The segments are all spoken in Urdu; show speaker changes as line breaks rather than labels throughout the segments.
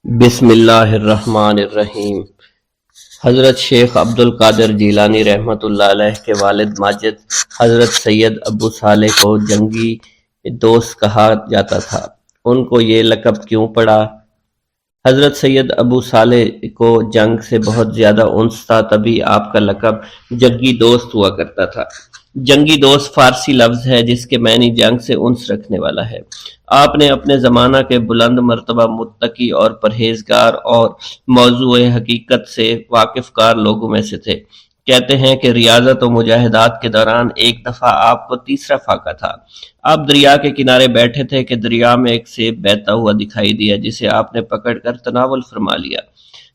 بسم اللہ الرحمن الرحیم۔ حضرت شیخ عبد القادر جیلانی رحمۃ اللہ علیہ کے والد ماجد حضرت سید ابو صالح کو جنگی دوست کہا جاتا تھا۔ ان کو یہ لقب کیوں پڑا؟ حضرت سید ابو صالح کو جنگ سے بہت زیادہ انس تھا، تبھی آپ کا لقب جنگی دوست ہوا کرتا تھا۔ جنگی دوست فارسی لفظ ہے جس کے معنی جنگ سے انس رکھنے والا ہے۔ آپ نے اپنے زمانہ کے بلند مرتبہ متقی اور پرہیزگار اور موضوع حقیقت سے واقف کار لوگوں میں سے تھے۔ کہتے ہیں کہ ریاضت و مجاہدات کے دوران ایک دفعہ آپ کو تیسرا فاقہ تھا۔ آپ دریا کے کنارے بیٹھے تھے کہ دریا میں ایک سیب بہتا ہوا دکھائی دیا، جسے آپ نے پکڑ کر تناول فرما لیا۔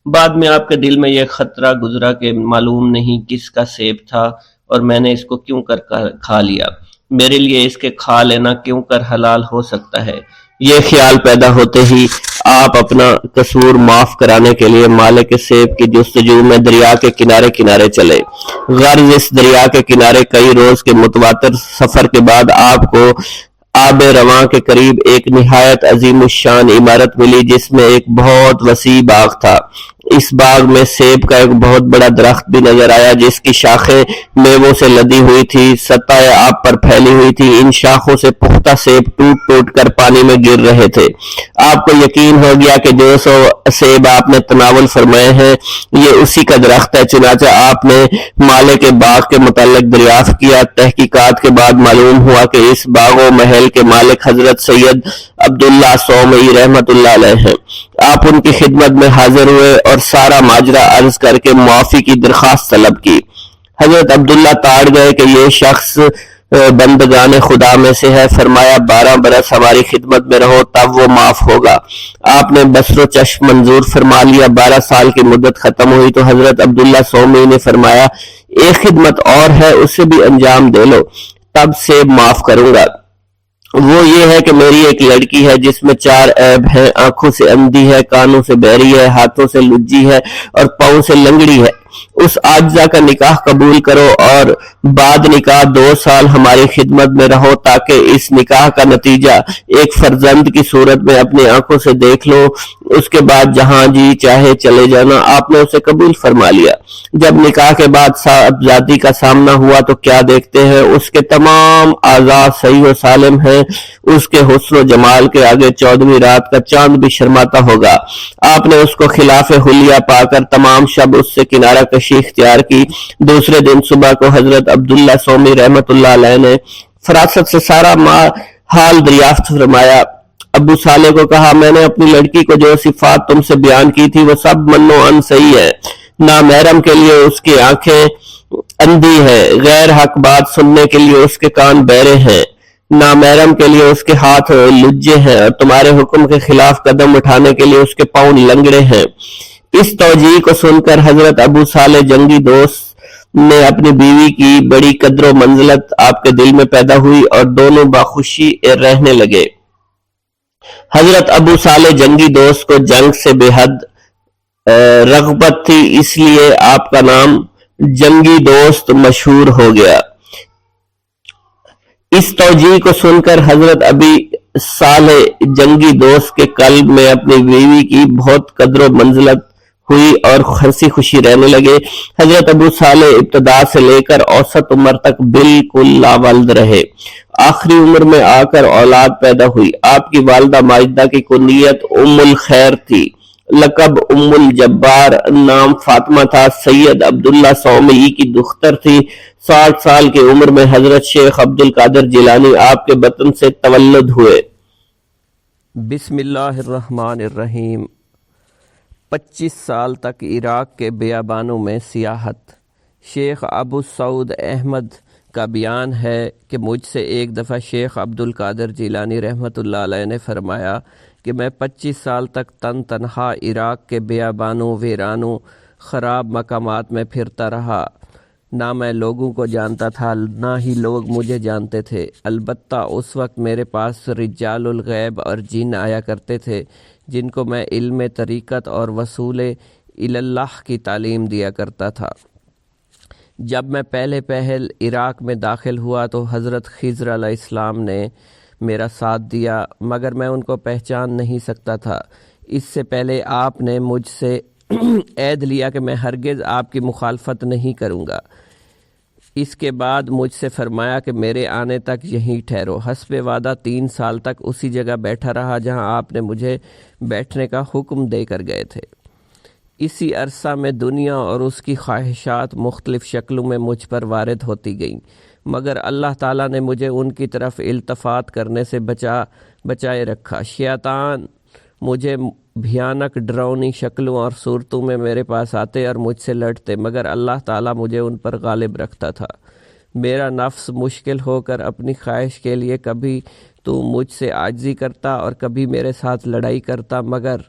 بعد میں آپ کے دل میں یہ خطرہ گزرا کہ معلوم نہیں کس کا سیب تھا اور میں نے اس کو کیوں کر کھا لیا، میرے لیے اس کے کھا لینا کیوں کر حلال ہو سکتا ہے۔ یہ خیال پیدا ہوتے ہی آپ اپنا قصور معاف کرانے کے لیے مالک سیب کی جستجو میں دریا کے کنارے کنارے چلے۔ غرض اس دریا کے کنارے کئی روز کے متواتر سفر کے بعد آپ کو آب رواں کے قریب ایک نہایت عظیم الشان عمارت ملی، جس میں ایک بہت وسیع باغ تھا۔ اس باغ میں سیب کا ایک بہت بڑا درخت بھی نظر آیا، جس کی شاخیں میووں سے لدی ہوئی تھی، سطح آب پر پھیلی ہوئی تھی۔ ان شاخوں سے پختہ سیب ٹوٹ ٹوٹ کر پانی میں گر رہے تھے۔ آپ کو یقین ہو گیا کہ جو سیب آپ نے تناول فرمائے ہیں یہ اسی کا درخت ہے۔ چنانچہ آپ نے مالک باغ کے متعلق دریافت کیا۔ تحقیقات کے بعد معلوم ہوا کہ اس باغ و محل کے مالک حضرت سید عبداللہ صومعی رحمۃ اللہ علیہ ہیں۔ آپ ان کی خدمت میں حاضر ہوئے اور سارا ماجرا عرض کر کے معافی کی درخواست طلب کی۔ حضرت عبداللہ تاڑ گئے کہ یہ شخص بندگان خدا میں سے ہے۔ فرمایا 12 برس ہماری خدمت میں رہو تب وہ معاف ہوگا۔ آپ نے بصر و چشم منظور فرما لیا۔ 12 سال کی مدت ختم ہوئی تو حضرت عبداللہ صومعی نے فرمایا ایک خدمت اور ہے، اسے بھی انجام دے لو، تب سے معاف کروں گا۔ وہ یہ ہے کہ میری ایک لڑکی ہے جس میں 4 عیب ہیں، آنکھوں سے اندھی ہے، کانوں سے بہری ہے، ہاتھوں سے لجی ہے اور پاؤں سے لنگڑی ہے۔ اس عاجزہ کا نکاح قبول کرو اور بعد نکاح 2 سال ہماری خدمت میں رہو تاکہ اس نکاح کا نتیجہ ایک فرزند کی صورت میں اپنی آنکھوں سے دیکھ لو۔ اس کے بعد جہاں جی چاہے چلے جانا۔ آپ نے اسے قبول فرما لیا۔ جب نکاح کے بعد صاحبزادی کا سامنا ہوا تو کیا دیکھتے ہیں اس کے تمام اعضاء صحیح و سالم ہیں۔ اس کے حسن و جمال کے آگے 14ویں رات کا چاند بھی شرماتا ہوگا۔ آپ نے اس کو خلاف حلیہ پا کر تمام شب اس سے کنارہ کشی اختیار کی۔ دوسرے دن صبح کو حضرت عبداللہ صومعی رحمۃ اللہ علیہ نے فراست سے سارا حال دریافت فرمایا۔ ابو صالح کو کہا میں نے اپنی لڑکی کو جو صفات تم سے بیان کی تھی وہ سب منو ان صحیح ہے۔ نامحرم کے لیے اس کی آنکھیں اندھی ہیں، غیر حق بات سننے کے لیے اس کے کان بہرے ہیں، نامحرم کے لیے اس کے ہاتھ لجے ہیں اور تمہارے حکم کے خلاف قدم اٹھانے کے لیے اس کے پاؤں لنگڑے ہیں۔ اس توجیہ کو سن کر حضرت ابو صالح جنگی دوست نے اپنی بیوی کی بڑی قدر و منزلت آپ کے دل میں پیدا ہوئی اور دونوں باخوشی رہنے لگے۔ حضرت ابو صالح جنگی دوست کو جنگ سے بے حد رغبت تھی، اس لیے آپ کا نام جنگی دوست مشہور ہو گیا۔ اس توجیہ کو سن کر حضرت ابی صالح جنگی دوست کے قلب میں اپنی بیوی کی بہت قدر و منزلت ہوئی اور ہنسی خوشی رہنے لگے۔ حضرت ابو صالح ابتدا سے لے کر اوسط عمر تک بالکل لاولد رہے۔ آخری عمر میں آ کر اولاد پیدا ہوئی۔ آپ کی والدہ ماجدہ کی کنیت ام الخیر تھی، لقب ام الجبار، نام فاطمہ تھا۔ سید عبداللہ صومعی کی دختر تھی۔ 60 سال کی عمر میں حضرت شیخ عبد القادر جیلانی آپ کے بطن سے تولد ہوئے۔
بسم اللہ الرحمن الرحیم۔ 25 سال تک عراق کے بیابانوں میں سیاحت۔ شیخ ابو سعود احمد کا بیان ہے کہ مجھ سے ایک دفعہ شیخ عبد القادر جیلانی رحمۃ اللہ علیہ نے فرمایا کہ میں 25 سال تک تنہا عراق کے بیابانوں، ویرانوں، خراب مقامات میں پھرتا رہا۔ نہ میں لوگوں کو جانتا تھا نہ ہی لوگ مجھے جانتے تھے۔ البتہ اس وقت میرے پاس رجال الغیب اور جن آیا کرتے تھے جن کو میں علم طریقت اور وصول اللہ کی تعلیم دیا کرتا تھا۔ جب میں پہل عراق میں داخل ہوا تو حضرت خضر علیہ السلام نے میرا ساتھ دیا، مگر میں ان کو پہچان نہیں سکتا تھا۔ اس سے پہلے آپ نے مجھ سے عہد لیا کہ میں ہرگز آپ کی مخالفت نہیں کروں گا۔ اس کے بعد مجھ سے فرمایا کہ میرے آنے تک یہیں ٹھہرو۔ حسب وعدہ 3 سال تک اسی جگہ بیٹھا رہا جہاں آپ نے مجھے بیٹھنے کا حکم دے کر گئے تھے۔ اسی عرصہ میں دنیا اور اس کی خواہشات مختلف شکلوں میں مجھ پر وارد ہوتی گئیں، مگر اللہ تعالیٰ نے مجھے ان کی طرف التفات کرنے سے بچائے رکھا۔ شیطان مجھے بھیانک ڈراؤنی شکلوں اور صورتوں میں میرے پاس آتے اور مجھ سے لڑتے، مگر اللہ تعالیٰ مجھے ان پر غالب رکھتا تھا۔ میرا نفس مشکل ہو کر اپنی خواہش کے لیے کبھی تو مجھ سے عاجزی کرتا اور کبھی میرے ساتھ لڑائی کرتا، مگر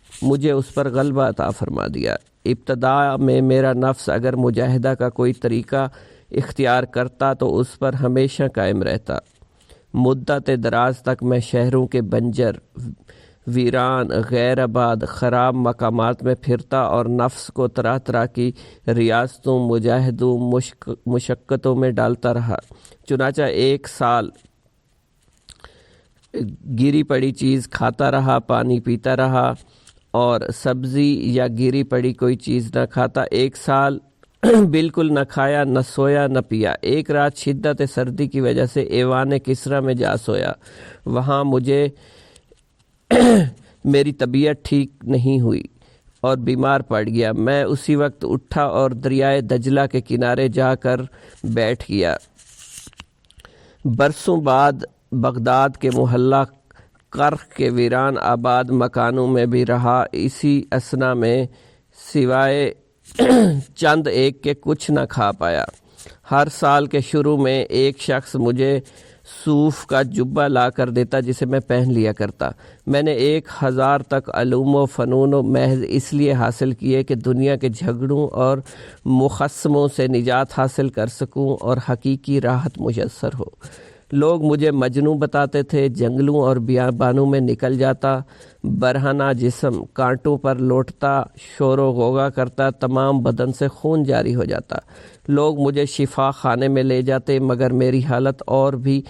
مجھے اس پر غلبہ عطا فرما دیا۔ ابتدا میں میرا نفس اگر مجاہدہ کا کوئی طریقہ اختیار کرتا تو اس پر ہمیشہ قائم رہتا۔ مدت دراز تک میں شہروں کے بنجر، ویران، غیر آباد، خراب مقامات میں پھرتا اور نفس کو طرح طرح کی ریاستوں، مجاہدوں، مشقتوں میں ڈالتا رہا۔ چنانچہ 1 سال گری پڑی چیز کھاتا رہا، پانی پیتا رہا اور سبزی یا گری پڑی کوئی چیز نہ کھاتا۔ 1 سال بالکل نہ کھایا، نہ سویا، نہ پیا۔ ایک رات شدت سردی کی وجہ سے ایوان کسریٰ میں جا سویا۔ وہاں مجھے میری طبیعت ٹھیک نہیں ہوئی اور بیمار پڑ گیا۔ میں اسی وقت اٹھا اور دریائے دجلہ کے کنارے جا کر بیٹھ گیا۔ برسوں بعد بغداد کے محلہ کرخ کے ویران آباد مکانوں میں بھی رہا۔ اسی اثنا میں سوائے چند ایک کے کچھ نہ کھا پایا۔ ہر سال کے شروع میں ایک شخص مجھے صوف کا جبہ لا کر دیتا جسے میں پہن لیا کرتا۔ میں نے 1000 تک علوم و فنون و محض اس لیے حاصل کیے کہ دنیا کے جھگڑوں اور مخصموں سے نجات حاصل کر سکوں اور حقیقی راحت میسر ہو۔ لوگ مجھے مجنوں بتاتے تھے۔ جنگلوں اور بیابانوں میں نکل جاتا، برہنہ جسم کانٹوں پر لوٹتا، شور و غوغا کرتا، تمام بدن سے خون جاری ہو جاتا۔ لوگ مجھے شفا خانے میں لے جاتے، مگر میری حالت اور بھی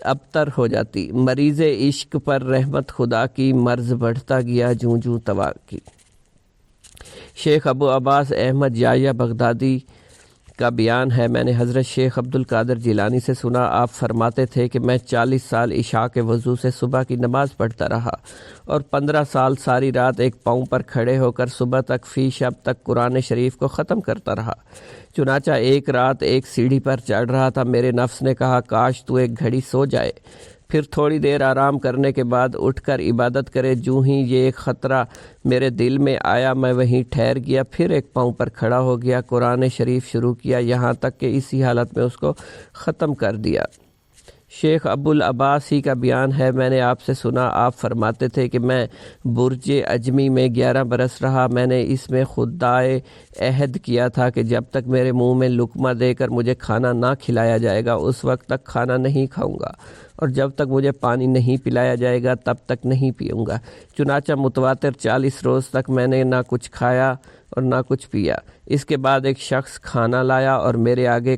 ابتر ہو جاتی۔ مریض عشق پر رحمت خدا کی، مرض بڑھتا گیا جوں جوں توا کی۔ شیخ ابو عباس احمد یحییٰ بغدادی کا بیان ہے، میں نے حضرت شیخ عبد القادر جیلانی سے سنا، آپ فرماتے تھے کہ میں 40 سال عشاء کے وضو سے صبح کی نماز پڑھتا رہا اور 15 سال ساری رات ایک پاؤں پر کھڑے ہو کر صبح تک فی شب تک قرآن شریف کو ختم کرتا رہا۔ چنانچہ ایک رات ایک سیڑھی پر چڑھ رہا تھا، میرے نفس نے کہا کاش تو ایک گھڑی سو جائے، پھر تھوڑی دیر آرام کرنے کے بعد اٹھ کر عبادت کرے۔ جوں ہی یہ ایک خطرہ میرے دل میں آیا، میں وہیں ٹھہر گیا، پھر ایک پاؤں پر کھڑا ہو گیا، قرآن شریف شروع کیا، یہاں تک کہ اسی حالت میں اس کو ختم کر دیا۔ شیخ ابو العباس ہی کا بیان ہے، میں نے آپ سے سنا، آپ فرماتے تھے کہ میں برج اجمی میں 11 برس رہا۔ میں نے اس میں خدائے عہد کیا تھا کہ جب تک میرے منہ میں لقمہ دے کر مجھے کھانا نہ کھلایا جائے گا اس وقت تک کھانا نہیں کھاؤں گا، اور جب تک مجھے پانی نہیں پلایا جائے گا تب تک نہیں پیوں گا۔ چنانچہ متواتر 40 روز تک میں نے نہ کچھ کھایا اور نہ کچھ پیا۔ اس کے بعد ایک شخص کھانا لایا اور میرے آگے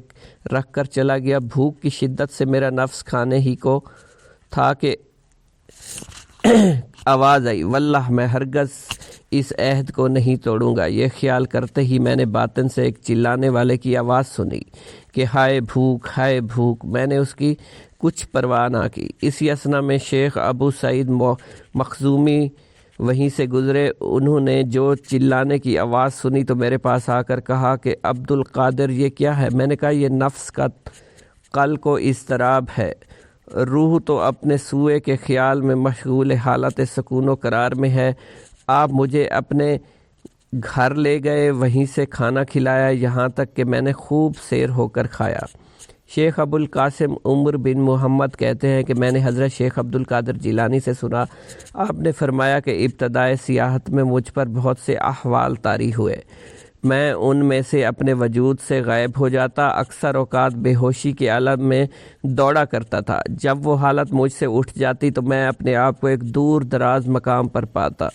رکھ کر چلا گیا۔ بھوک کی شدت سے میرا نفس کھانے ہی کو تھا کہ آواز آئی، واللہ میں ہرگز اس عہد کو نہیں توڑوں گا۔ یہ خیال کرتے ہی میں نے باطن سے ایک چلانے والے کی آواز سنی کہ ہائے بھوک، ہائے بھوک۔ میں نے اس کی کچھ پرواہ نہ کی۔ اسی اثنا میں شیخ ابو سعید مخزومی وہیں سے گزرے۔ انہوں نے جو چلانے کی آواز سنی تو میرے پاس آ کر کہا کہ عبد القادر یہ کیا ہے؟ میں نے کہا یہ نفس کا قلق و اضطراب ہے، روح تو اپنے سوئے کے خیال میں مشغول حالت سکون و قرار میں ہے۔ آپ مجھے اپنے گھر لے گئے، وہیں سے کھانا کھلایا، یہاں تک کہ میں نے خوب سیر ہو کر کھایا۔ شیخ ابو القاسم عمر بن محمد کہتے ہیں کہ میں نے حضرت شیخ عبد القادر جیلانی سے سنا، آپ نے فرمایا کہ ابتدائے سیاحت میں مجھ پر بہت سے احوال طاری ہوئے، میں ان میں سے اپنے وجود سے غائب ہو جاتا، اکثر اوقات بے ہوشی کے عالم میں دوڑا کرتا تھا۔ جب وہ حالت مجھ سے اٹھ جاتی تو میں اپنے آپ کو ایک دور دراز مقام پر پاتا،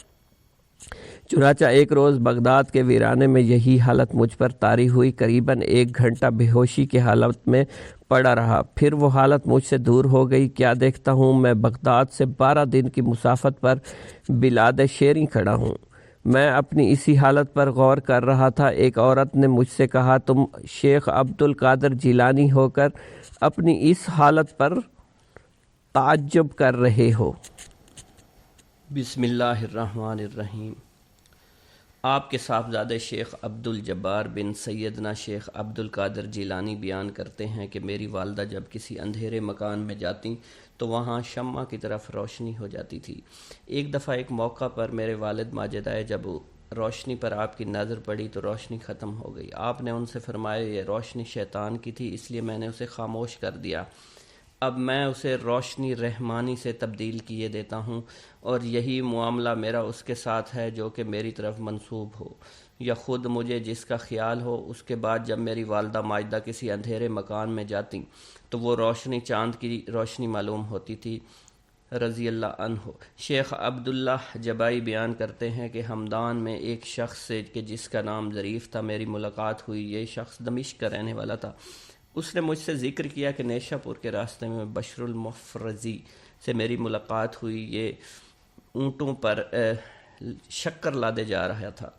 چنانچہ ایک روز بغداد کے ویرانے میں یہی حالت مجھ پر طاری ہوئی۔ قریباً 1 گھنٹہ بے ہوشی کی حالت میں پڑا رہا، پھر وہ حالت مجھ سے دور ہو گئی۔ کیا دیکھتا ہوں میں بغداد سے 12 دن کی مسافت پر بلاد شیریں کھڑا ہوں۔ میں اپنی اسی حالت پر غور کر رہا تھا، ایک عورت نے مجھ سے کہا، تم شیخ عبد القادر جیلانی ہو کر اپنی اس حالت پر تعجب کر رہے ہو۔
بسم اللہ الرحمن الرحیم۔ آپ کے صاحبزادے شیخ عبد الجبار بن سیدنا شیخ عبد القادر جیلانی بیان کرتے ہیں کہ میری والدہ جب کسی اندھیرے مکان میں جاتی تو وہاں شمع کی طرف روشنی ہو جاتی تھی۔ ایک دفعہ ایک موقع پر میرے والد ماجد آئے، جب روشنی پر آپ کی نظر پڑی تو روشنی ختم ہو گئی۔ آپ نے ان سے فرمایا، یہ روشنی شیطان کی تھی، اس لیے میں نے اسے خاموش کر دیا۔ اب میں اسے روشنی رحمانی سے تبدیل کیے دیتا ہوں، اور یہی معاملہ میرا اس کے ساتھ ہے جو کہ میری طرف منسوب ہو، یا خود مجھے جس کا خیال ہو۔ اس کے بعد جب میری والدہ ماجدہ کسی اندھیرے مکان میں جاتی تو وہ روشنی چاند کی روشنی معلوم ہوتی تھی، رضی اللہ عنہ۔ شیخ عبداللہ جبائی بیان کرتے ہیں کہ ہمدان میں ایک شخص سے کہ جس کا نام ظریف تھا میری ملاقات ہوئی۔ یہ شخص دمشق کا رہنے والا تھا۔ اس نے مجھ سے ذکر کیا کہ نیشہ پور کے راستے میں بشر المفرزی سے میری ملاقات ہوئی۔ یہ اونٹوں پر شکر لادے جا رہا تھا۔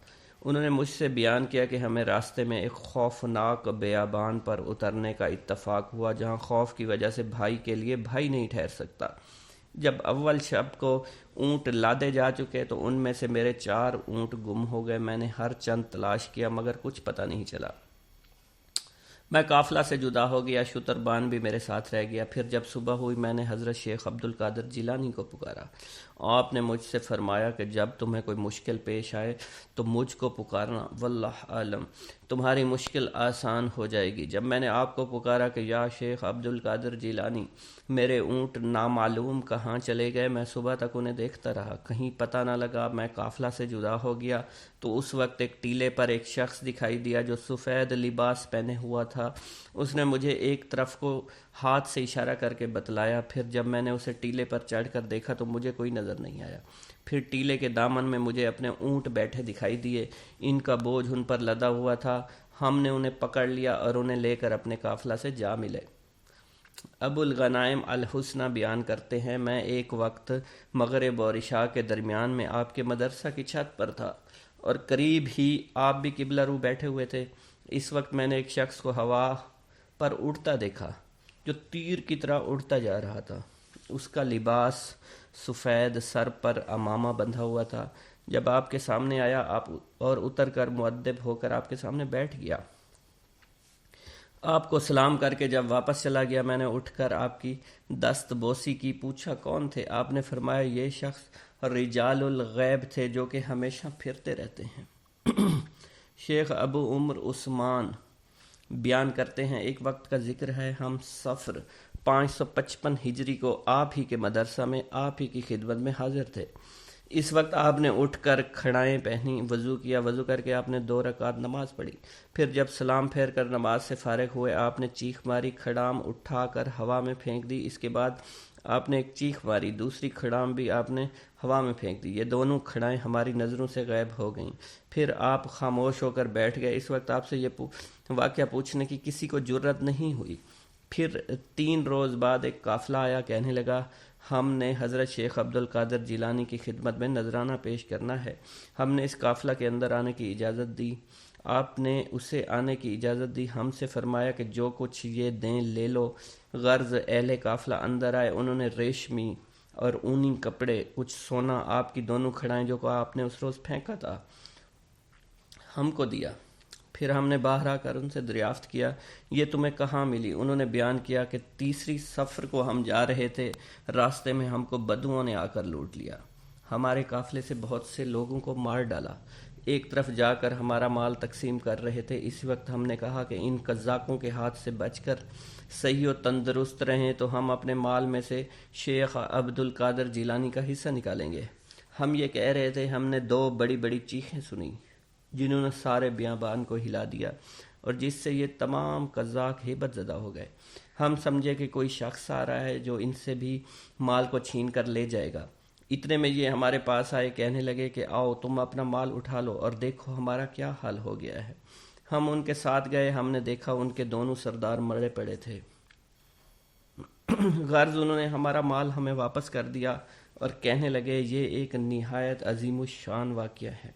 انہوں نے مجھ سے بیان کیا کہ ہمیں راستے میں ایک خوفناک بیابان پر اترنے کا اتفاق ہوا، جہاں خوف کی وجہ سے بھائی کے لیے بھائی نہیں ٹھہر سکتا۔ جب اول شب کو اونٹ لادے جا چکے تو ان میں سے میرے 4 اونٹ گم ہو گئے۔ میں نے ہر چند تلاش کیا مگر کچھ پتہ نہیں چلا۔ میں قافلہ سے جدا ہو گیا، شتربان بھی میرے ساتھ رہ گیا۔ پھر جب صبح ہوئی میں نے حضرت شیخ عبد القادر جیلانی کو پکارا۔ آپ نے مجھ سے فرمایا کہ جب تمہیں کوئی مشکل پیش آئے تو مجھ کو پکارنا، واللہ عالم تمہاری مشکل آسان ہو جائے گی۔ جب میں نے آپ کو پکارا کہ یا شیخ عبد القادر جیلانی، میرے اونٹ نامعلوم کہاں چلے گئے، میں صبح تک انہیں دیکھتا رہا، کہیں پتہ نہ لگا۔ میں قافلہ سے جدا ہو گیا تو اس وقت ایک ٹیلے پر ایک شخص دکھائی دیا جو سفید لباس پہنے ہوا تھا۔ اس نے مجھے ایک طرف کو ہاتھ سے اشارہ کر کے بتلایا۔ پھر جب میں نے اسے ٹیلے پر چڑھ کر دیکھا تو مجھے کوئی نظر نہیں آیا۔ پھر ٹیلے کے دامن میں مجھے اپنے اونٹ بیٹھے دکھائی دیے، ان کا بوجھ ان پر لدا ہوا تھا۔ ہم نے انہیں پکڑ لیا اور انہیں لے کر اپنے قافلہ سے جا ملے۔ ابو الغنائم الحسنی بیان کرتے ہیں، میں ایک وقت مغرب اور عشاء کے درمیان میں آپ کے مدرسہ کی چھت پر تھا اور قریب ہی آپ بھی قبلہ رو بیٹھے ہوئے تھے۔ اس وقت میں نے ایک شخص کو ہوا پر اڑتا دیکھا جو تیر کی طرح اڑتا جا رہا تھا۔ اس کا لباس سفید، سر پر عمامہ بندھا ہوا تھا۔ جب آپ کے سامنے آیا آپ اور اتر کر مؤدب ہو کر آپ کے سامنے بیٹھ گیا۔ آپ کو سلام کر کے جب واپس چلا گیا میں نے اٹھ کر آپ کی دست بوسی کی، پوچھا کون تھے؟ آپ نے فرمایا یہ شخص رجال الغیب تھے جو کہ ہمیشہ پھرتے رہتے ہیں۔ شیخ ابو عمر عثمان بیان کرتے ہیں، ایک وقت کا ذکر ہے، ہم صفر 555 ہجری کو آپ ہی کے مدرسہ میں آپ ہی کی خدمت میں حاضر تھے۔ اس وقت آپ نے اٹھ کر کھڑائیں پہنی، وضو کیا، وضو کر کے آپ نے 2 رکعت نماز پڑھی۔ پھر جب سلام پھیر کر نماز سے فارغ ہوئے آپ نے چیخ ماری، کھڑام اٹھا کر ہوا میں پھینک دی۔ اس کے بعد آپ نے ایک چیخ ماری، دوسری کھڑام بھی آپ نے ہوا میں پھینک دی۔ یہ دونوں کھڑائیں ہماری نظروں سے غائب ہو گئیں۔ پھر آپ خاموش ہو کر بیٹھ گئے۔ اس وقت آپ سے یہ واقعہ پوچھنے کی کسی کو جرت نہیں ہوئی۔ پھر 3 روز بعد ایک قافلہ آیا، کہنے لگا ہم نے حضرت شیخ عبد القادر جیلانی کی خدمت میں نذرانہ پیش کرنا ہے۔ ہم نے اس قافلہ کے اندر آنے کی اجازت دی۔ آپ نے اسے آنے کی اجازت دی۔ ہم سے فرمایا کہ جو کچھ یہ دیں لے لو۔ غرض اہل قافلہ اندر آئے، انہوں نے ریشمی اور اونی کپڑے، کچھ سونا، آپ کی دونوں کھڑائیں جو کہ آپ نے اس روز پھینکا تھا ہم کو دیا۔ پھر ہم نے باہر آ کر ان سے دریافت کیا یہ تمہیں کہاں ملی؟ انہوں نے بیان کیا کہ تیسری سفر کو ہم جا رہے تھے، راستے میں ہم کو بدوؤں نے آ کر لوٹ لیا، ہمارے قافلے سے بہت سے لوگوں کو مار ڈالا۔ ایک طرف جا کر ہمارا مال تقسیم کر رہے تھے، اس وقت ہم نے کہا کہ ان قزاقوں کے ہاتھ سے بچ کر صحیح و تندرست رہیں تو ہم اپنے مال میں سے شیخ عبد القادر جیلانی کا حصہ نکالیں گے۔ ہم یہ کہہ رہے تھے، ہم نے 2 بڑی بڑی چیخیں سنی جنہوں نے سارے بیابان کو ہلا دیا اور جس سے یہ تمام قزاق ہیبت زدہ ہو گئے۔ ہم سمجھے کہ کوئی شخص آ رہا ہے جو ان سے بھی مال کو چھین کر لے جائے گا۔
اتنے میں یہ ہمارے پاس آئے، کہنے لگے کہ آؤ تم اپنا مال اٹھا لو اور دیکھو ہمارا کیا حال ہو گیا ہے۔ ہم ان کے ساتھ گئے، ہم نے دیکھا ان کے دونوں سردار مرے پڑے تھے۔ غرض انہوں نے ہمارا مال ہمیں واپس کر دیا اور کہنے لگے یہ ایک نہایت عظیم الشان واقعہ ہے۔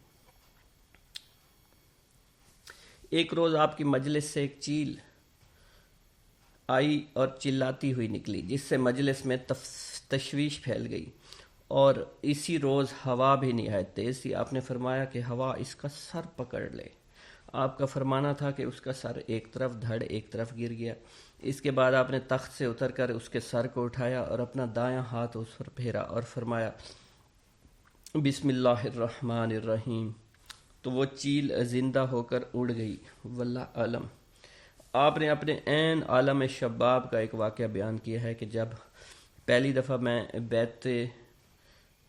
ایک روز آپ کی مجلس سے ایک چیل آئی اور چلاتی ہوئی نکلی، جس سے مجلس میں تشویش پھیل گئی، اور اسی روز ہوا بھی نہایت تیز تھی۔ آپ نے فرمایا کہ ہوا اس کا سر پکڑ لے۔ آپ کا فرمانا تھا کہ اس کا سر ایک طرف دھڑ ایک طرف گر گیا۔ اس کے بعد آپ نے تخت سے اتر کر اس کے سر کو اٹھایا اور اپنا دایاں ہاتھ اس پر پھیرا اور فرمایا بسم اللہ الرحمن الرحیم، تو وہ چیل زندہ ہو کر اڑ گئی۔ واللہ عالم۔ آپ نے اپنے عین عالم شباب کا ایک واقعہ بیان کیا ہے کہ جب پہلی دفعہ میں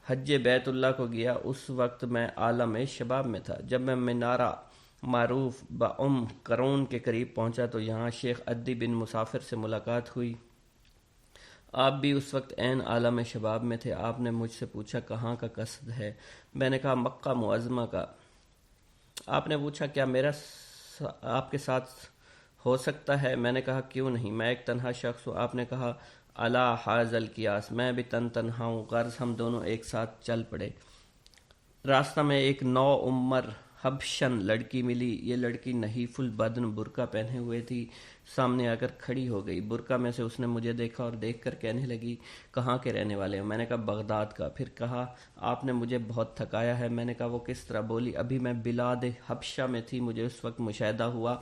حج بیت اللہ کو گیا، اس وقت میں عالم شباب میں تھا۔ جب میں منارہ معروف کرون کے قریب پہنچا تو یہاں شیخ عدی بن مسافر سے ملاقات ہوئی۔ آپ بھی اس وقت عین عالم شباب میں تھے۔ آپ نے مجھ سے پوچھا کہاں کا قصد ہے؟ میں نے کہا مکہ معظمہ کا۔ آپ نے پوچھا کیا میرا آپ کے ساتھ ہو سکتا ہے؟ میں نے کہا کیوں نہیں، میں ایک تنہا شخص ہوں۔ آپ نے کہا الا حاذ القیاس، میں بھی تنہا ہوں۔ غرض ہم دونوں ایک ساتھ چل پڑے۔ راستہ میں ایک نو عمر حبشن لڑکی ملی۔ یہ لڑکی نحیف البدن برقع پہنے ہوئے تھی۔ سامنے آ کر کھڑی ہو گئی۔ برقع میں سے اس نے مجھے دیکھا اور دیکھ کر کہنے لگی کہاں کے رہنے والے ہیں؟ میں نے کہا بغداد کا۔ پھر کہا آپ نے مجھے بہت تھکایا ہے۔ میں نے کہا وہ کس طرح؟ بولی ابھی میں بلاد حبشہ میں تھی، مجھے اس وقت مشاہدہ ہوا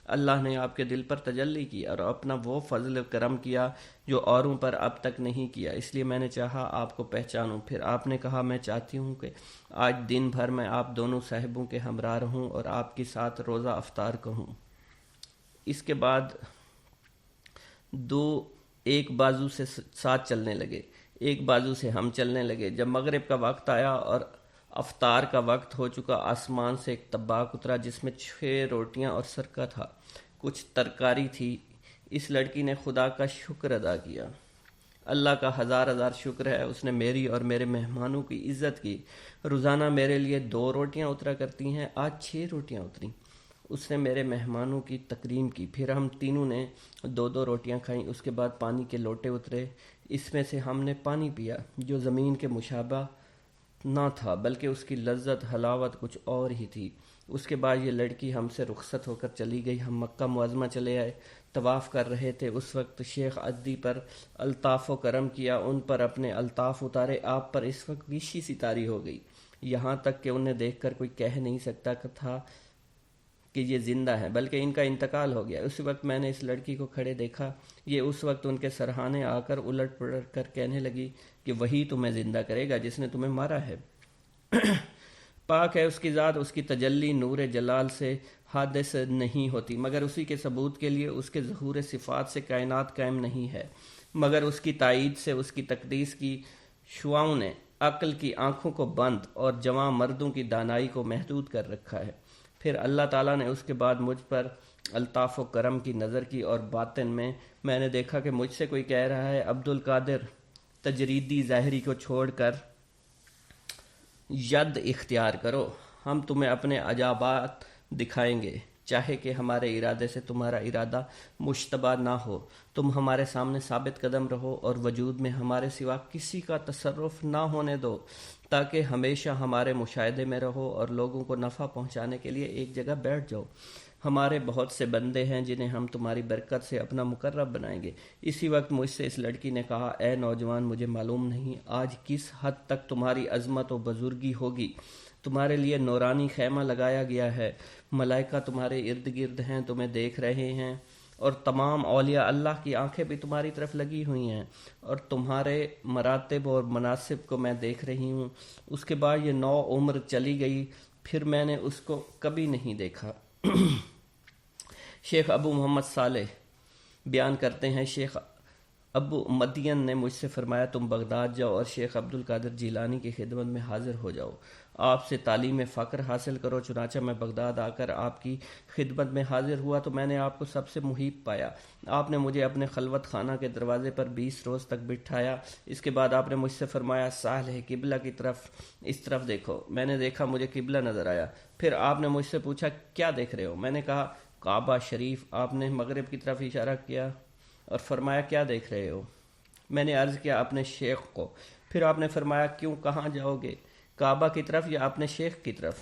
اللہ نے آپ کے دل پر تجلی کی اور اپنا وہ فضل کرم کیا جو اوروں پر اب تک نہیں کیا، اس لیے میں نے چاہا آپ کو پہچانوں۔ پھر آپ نے کہا میں چاہتی ہوں کہ آج دن بھر میں آپ دونوں صاحبوں کے ہمراہ رہوں اور آپ کے ساتھ روزہ افطار کروں۔ اس کے بعد ایک بازو سے ساتھ چلنے لگے، ایک بازو سے ہم چلنے لگے۔ جب مغرب کا وقت آیا اور افطار کا وقت ہو چکا، آسمان سے ایک طباق اترا جس میں 6 روٹیاں اور سرکہ تھا، کچھ ترکاری تھی۔ اس لڑکی نے خدا کا شکر ادا کیا۔ اللہ کا ہزار ہزار شکر ہے، اس نے میری اور میرے مہمانوں کی عزت کی۔ روزانہ میرے لیے 2 روٹیاں اترا کرتی ہیں، آج 6 روٹیاں اتریں۔ اس نے میرے مہمانوں کی تکریم کی۔ پھر ہم تینوں نے 2 روٹیاں کھائیں۔ اس کے بعد پانی کے لوٹے اترے، اس میں سے ہم نے پانی پیا جو زمین کے مشابہ نہ تھا بلکہ اس کی لذت حلاوت کچھ اور ہی تھی۔ اس کے بعد یہ لڑکی ہم سے رخصت ہو کر چلی گئی۔ ہم مکہ معظمہ چلے آئے، طواف کر رہے تھے۔ اس وقت شیخ عدی پر الطاف و کرم کیا، ان پر اپنے الطاف اتارے۔ آپ پر اس وقت بیشی سی طاری ہو گئی، یہاں تک کہ انہیں دیکھ کر کوئی کہہ نہیں سکتا تھا کہ یہ زندہ ہے، بلکہ ان کا انتقال ہو گیا۔ اس وقت میں نے اس لڑکی کو کھڑے دیکھا، یہ اس وقت ان کے سرہانے آ کر الٹ پلٹ کر کہنے لگی کہ وہی تمہیں زندہ کرے گا جس نے تمہیں مارا ہے۔ پاک ہے اس کی ذات، اس کی تجلی نور جلال سے حادث نہیں ہوتی، مگر اسی کے ثبوت کے لیے اس کے ظہور صفات سے کائنات قائم نہیں ہے، مگر اس کی تائید سے اس کی تقدیس کی شعاؤں نے عقل کی آنکھوں کو بند اور جواں مردوں کی دانائی کو محدود کر رکھا ہے۔ پھر اللہ تعالیٰ نے اس کے بعد مجھ پر الطاف و کرم کی نظر کی، اور باطن میں نے دیکھا کہ مجھ سے کوئی کہہ رہا ہے عبد القادر، تجریدی ظاہری کو چھوڑ کر ید اختیار کرو، ہم تمہیں اپنے عجائبات دکھائیں گے، چاہے کہ ہمارے ارادے سے تمہارا ارادہ مشتبہ نہ ہو۔ تم ہمارے سامنے ثابت قدم رہو اور وجود میں ہمارے سوا کسی کا تصرف نہ ہونے دو، تاکہ ہمیشہ ہمارے مشاہدے میں رہو اور لوگوں کو نفع پہنچانے کے لیے ایک جگہ بیٹھ جاؤ۔ ہمارے بہت سے بندے ہیں جنہیں ہم تمہاری برکت سے اپنا مقرب بنائیں گے۔ اسی وقت مجھ سے اس لڑکی نے کہا اے نوجوان، مجھے معلوم نہیں آج کس حد تک تمہاری عظمت و بزرگی ہوگی۔ تمہارے لیے نورانی خیمہ لگایا گیا ہے، ملائکہ تمہارے ارد گرد ہیں، تمہیں دیکھ رہے ہیں، اور تمام اولیاء اللہ کی آنکھیں بھی تمہاری طرف لگی ہوئی ہیں، اور تمہارے مراتب اور مناصب کو میں دیکھ رہی ہوں۔ اس کے بعد یہ 9 عمر چلی گئی، پھر میں نے اس کو کبھی نہیں دیکھا۔ شیخ ابو محمد صالح بیان کرتے ہیں، شیخ ابو مدین نے مجھ سے فرمایا تم بغداد جاؤ اور شیخ عبد القادر جیلانی کی خدمت میں حاضر ہو جاؤ، آپ سے تعلیم فقر حاصل کرو۔ چنانچہ میں بغداد آ کر آپ کی خدمت میں حاضر ہوا تو میں نے آپ کو سب سے محیب پایا۔ آپ نے مجھے اپنے خلوت خانہ کے دروازے پر 20 روز تک بٹھایا۔ اس کے بعد آپ نے مجھ سے فرمایا ساحل قبلہ کی طرف، اس طرف دیکھو۔ میں نے دیکھا، مجھے قبلہ نظر آیا۔ پھر آپ نے مجھ سے پوچھا کیا دیکھ رہے ہو؟ میں نے کہا کعبہ شریف۔ آپ نے مغرب کی طرف اشارہ کیا اور فرمایا کیا دیکھ رہے ہو؟ میں نے عرض کیا اپنے شیخ کو۔ پھر آپ نے فرمایا کیوں، کہاں جاؤ گے، کعبہ کی طرف یا اپنے شیخ کی طرف؟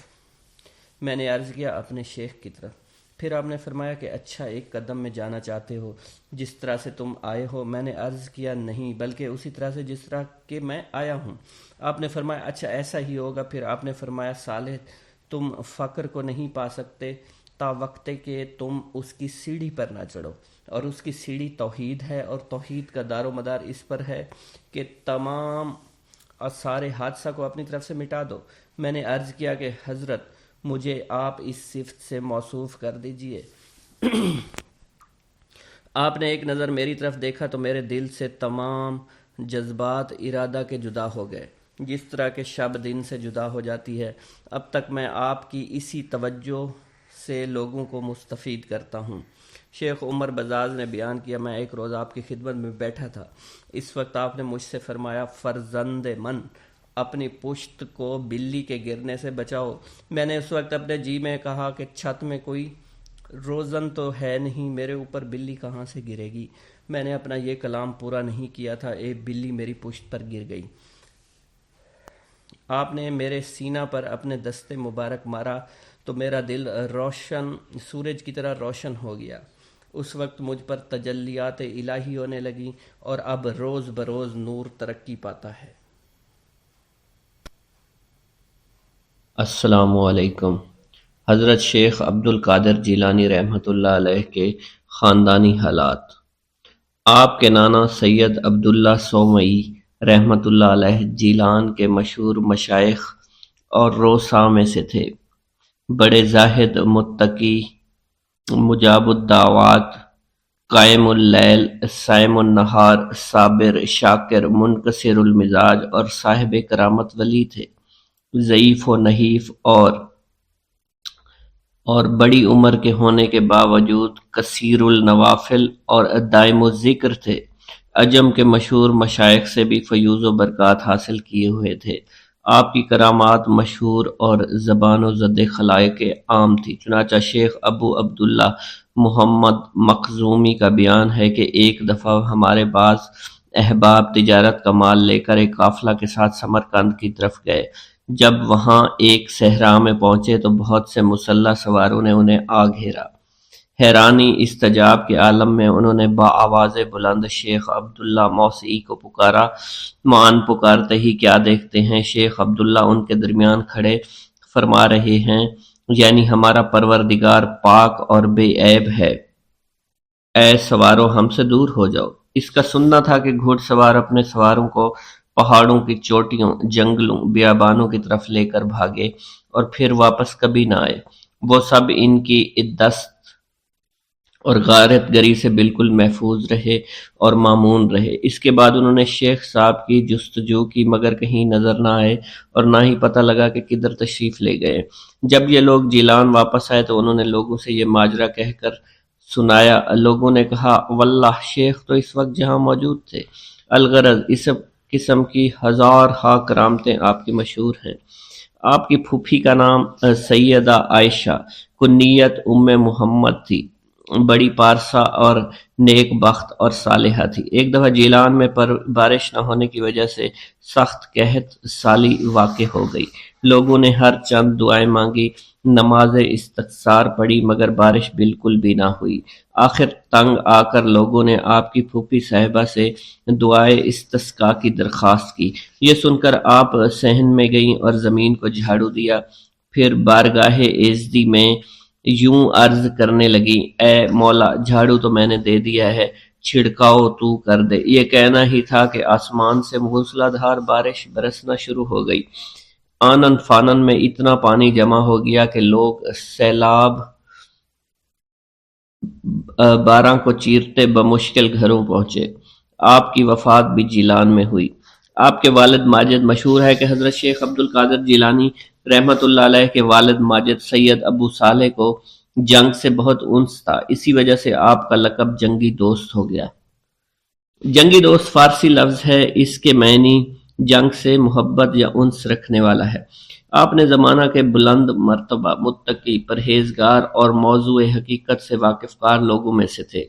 میں نے عرض کیا اپنے شیخ کی طرف۔ پھر آپ نے فرمایا کہ اچھا ایک قدم میں جانا چاہتے ہو جس طرح سے تم آئے ہو؟ میں نے عرض کیا نہیں، بلکہ اسی طرح سے جس طرح کہ میں آیا ہوں۔ آپ نے فرمایا اچھا ایسا ہی ہوگا۔ پھر آپ نے فرمایا صالح، تم فقر کو نہیں پا سکتے تا وقت کہ تم اس کی سیڑھی پر نہ چڑھو، اور اس کی سیڑھی توحید ہے، اور توحید کا دار و مدار اس پر ہے کہ تمام اور سارے حادثہ کو اپنی طرف سے مٹا دو۔ میں نے عرض کیا کہ حضرت مجھے آپ اس صفت سے موصوف کر دیجئے۔ آپ نے ایک نظر میری طرف دیکھا تو میرے دل سے تمام جذبات ارادہ کے جدا ہو گئے، جس طرح کہ شب دن سے جدا ہو جاتی ہے۔ اب تک میں آپ کی اسی توجہ سے لوگوں کو مستفید کرتا ہوں۔ شیخ عمر بزاز نے بیان کیا میں ایک روز آپ کی خدمت میں بیٹھا تھا۔ اس وقت آپ نے مجھ سے فرمایا فرزند من، اپنی پشت کو بلی کے گرنے سے بچاؤ۔ میں نے اس وقت اپنے جی میں کہا کہ چھت میں کوئی روزن تو ہے نہیں، میرے اوپر بلی کہاں سے گرے گی؟ میں نے اپنا یہ کلام پورا نہیں کیا تھا، ایک بلی میری پشت پر گر گئی۔ آپ نے میرے سینہ پر اپنے دستے مبارک مارا تو میرا دل روشن سورج کی طرح روشن ہو گیا۔ اس وقت مجھ پر تجلیات الہی ہونے لگیں اور اب روز بروز نور ترقی پاتا ہے۔
السلام علیکم۔ حضرت شیخ عبد القادر جیلانی رحمۃ اللہ علیہ کے خاندانی حالات۔ آپ کے نانا سید عبداللہ سومئی رحمۃ اللہ علیہ جیلان کے مشہور مشائخ اور روسا میں سے تھے۔ بڑے زاہد، متقی، مجاب الدعوات، قائم اللیل، صائم النہار، صابر، شاکر، منکسر المزاج اور صاحب کرامت ولی تھے۔ ضعیف و نحیف اور بڑی عمر کے ہونے کے باوجود کثیر النوافل اور دائم الذکر تھے۔ عجم کے مشہور مشائخ سے بھی فیوض و برکات حاصل کیے ہوئے تھے۔ آپ کی کرامات مشہور اور زبان و زد خلائق عام تھی۔ چنانچہ شیخ ابو عبداللہ محمد مخزومی کا بیان ہے کہ ایک دفعہ ہمارے بعض احباب تجارت کا مال لے کر ایک قافلہ کے ساتھ سمرقند کی طرف گئے۔ جب وہاں ایک صحرا میں پہنچے تو بہت سے مسلح سواروں نے انہیں آ گھیرا۔ حیرانی استجاب کے عالم میں انہوں نے بآواز بلند شیخ عبداللہ موسعی کو پکارا۔ معان پکارتے ہی کیا دیکھتے ہیں شیخ عبداللہ ان کے درمیان کھڑے فرما رہے ہیں، یعنی ہمارا پروردگار پاک اور بے عیب ہے، اے سوارو ہم سے دور ہو جاؤ۔ اس کا سننا تھا کہ گھڑ سوار اپنے سواروں کو پہاڑوں کی چوٹیوں، جنگلوں، بیابانوں کی طرف لے کر بھاگے اور پھر واپس کبھی نہ آئے۔ وہ سب ان کی دست اور غارت گری سے بالکل محفوظ رہے اور مامون رہے۔ اس کے بعد انہوں نے شیخ صاحب کی جستجو کی مگر کہیں نظر نہ آئے اور نہ ہی پتہ لگا کہ کدھر تشریف لے گئے۔ جب یہ لوگ جیلان واپس آئے تو انہوں نے لوگوں سے یہ ماجرا کہہ کر سنایا۔ لوگوں نے کہا واللہ شیخ تو اس وقت جہاں موجود تھے۔ الغرض اس قسم کی ہزار ہا کرامتیں آپ کی مشہور ہیں۔ آپ کی پھوپھی کا نام سیدہ عائشہ کنیت ام محمد تھی، بڑی پارسا اور نیک بخت اور صالحہ تھی۔ ایک دفعہ جیلان میں بارش نہ ہونے کی وجہ سے سخت قحط سالی واقع ہو گئی۔ لوگوں نے ہر چند دعائیں مانگی، نماز استسقاء پڑھی مگر بارش بالکل بھی نہ ہوئی۔ آخر تنگ آ کر لوگوں نے آپ کی پھوپھی صاحبہ سے دعائے استسقاء کی درخواست کی۔ یہ سن کر آپ صحن میں گئیں اور زمین کو جھاڑو دیا، پھر بارگاہ ایزدی میں یوں عرض کرنے لگی، اے مولا جھاڑو تو میں نے دے دیا ہے، چھڑکاؤ تو کر دے۔ یہ کہنا ہی تھا کہ آسمان سے موسلا دھار بارش برسنا شروع ہو گئی۔ آنن فانن میں اتنا پانی جمع ہو گیا کہ لوگ سیلاب باراں کو چیرتے بمشکل گھروں پہنچے۔ آپ کی وفات بھی جیلان میں ہوئی۔ آپ کے والد ماجد مشہور ہے کہ حضرت شیخ عبد القادر جیلانی رحمۃ اللہ علیہ کے والد ماجد سید ابو صالح کو جنگ سے بہت انس تھا، اسی وجہ سے آپ کا لقب جنگی دوست ہو گیا۔ جنگی دوست فارسی لفظ ہے، اس کے معنی جنگ سے محبت یا انس رکھنے والا ہے۔ آپ نے زمانہ کے بلند مرتبہ، متقی، پرہیزگار اور موضوع حقیقت سے واقف کار لوگوں میں سے تھے۔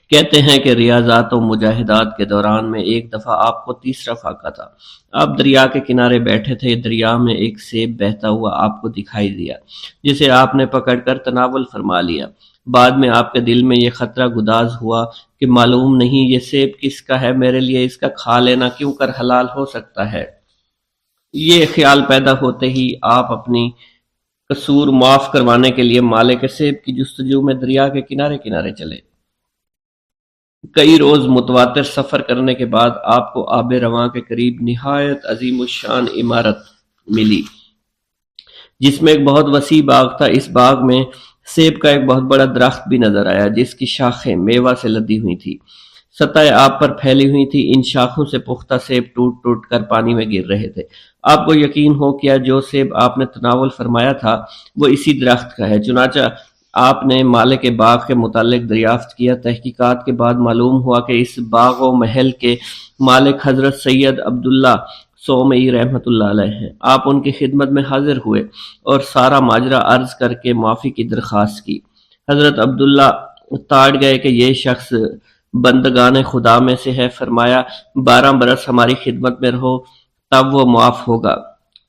کہتے ہیں کہ ریاضات و مجاہدات کے دوران میں ایک دفعہ آپ کو تیسرا فاقہ تھا۔ آپ دریا کے کنارے بیٹھے تھے، دریا میں ایک سیب بہتا ہوا آپ کو دکھائی دیا، جسے آپ نے پکڑ کر تناول فرما لیا۔ بعد میں آپ کے دل میں یہ خطرہ گداز ہوا کہ معلوم نہیں یہ سیب کس کا ہے، میرے لیے اس کا کھا لینا کیوں کر حلال ہو سکتا ہے۔ یہ خیال پیدا ہوتے ہی آپ اپنی قصور معاف کروانے کے لیے مالک سیب کی جستجو میں دریا کے کنارے کنارے چلے۔ کئی روز متواتر سفر کرنے کے بعد آپ کو آب رواں کے قریب نہایت عظیم الشان عمارت ملی، جس میں ایک بہت وسیع باغ تھا۔ اس باغ میں سیب کا ایک بہت بڑا درخت بھی نظر آیا، جس کی شاخیں میوہ سے لدی ہوئی تھی، سطح آپ پر پھیلی ہوئی تھی۔ ان شاخوں سے پختہ سیب ٹوٹ ٹوٹ کر پانی میں گر رہے تھے۔ آپ کو یقین ہو کیا جو سیب آپ نے تناول فرمایا تھا وہ اسی درخت کا ہے۔ چنانچہ آپ نے مالک باغ کے متعلق دریافت کیا۔ تحقیقات کے بعد معلوم ہوا کہ اس باغ و محل کے مالک حضرت سید عبداللہ سومئی رحمۃ اللہ علیہ ہیں۔ آپ ان کی خدمت میں حاضر ہوئے اور سارا ماجرا عرض کر کے معافی کی درخواست کی۔ حضرت عبداللہ تاڑ گئے کہ یہ شخص بندگان خدا میں سے ہے۔ فرمایا 12 برس ہماری خدمت میں رہو تب وہ معاف ہوگا۔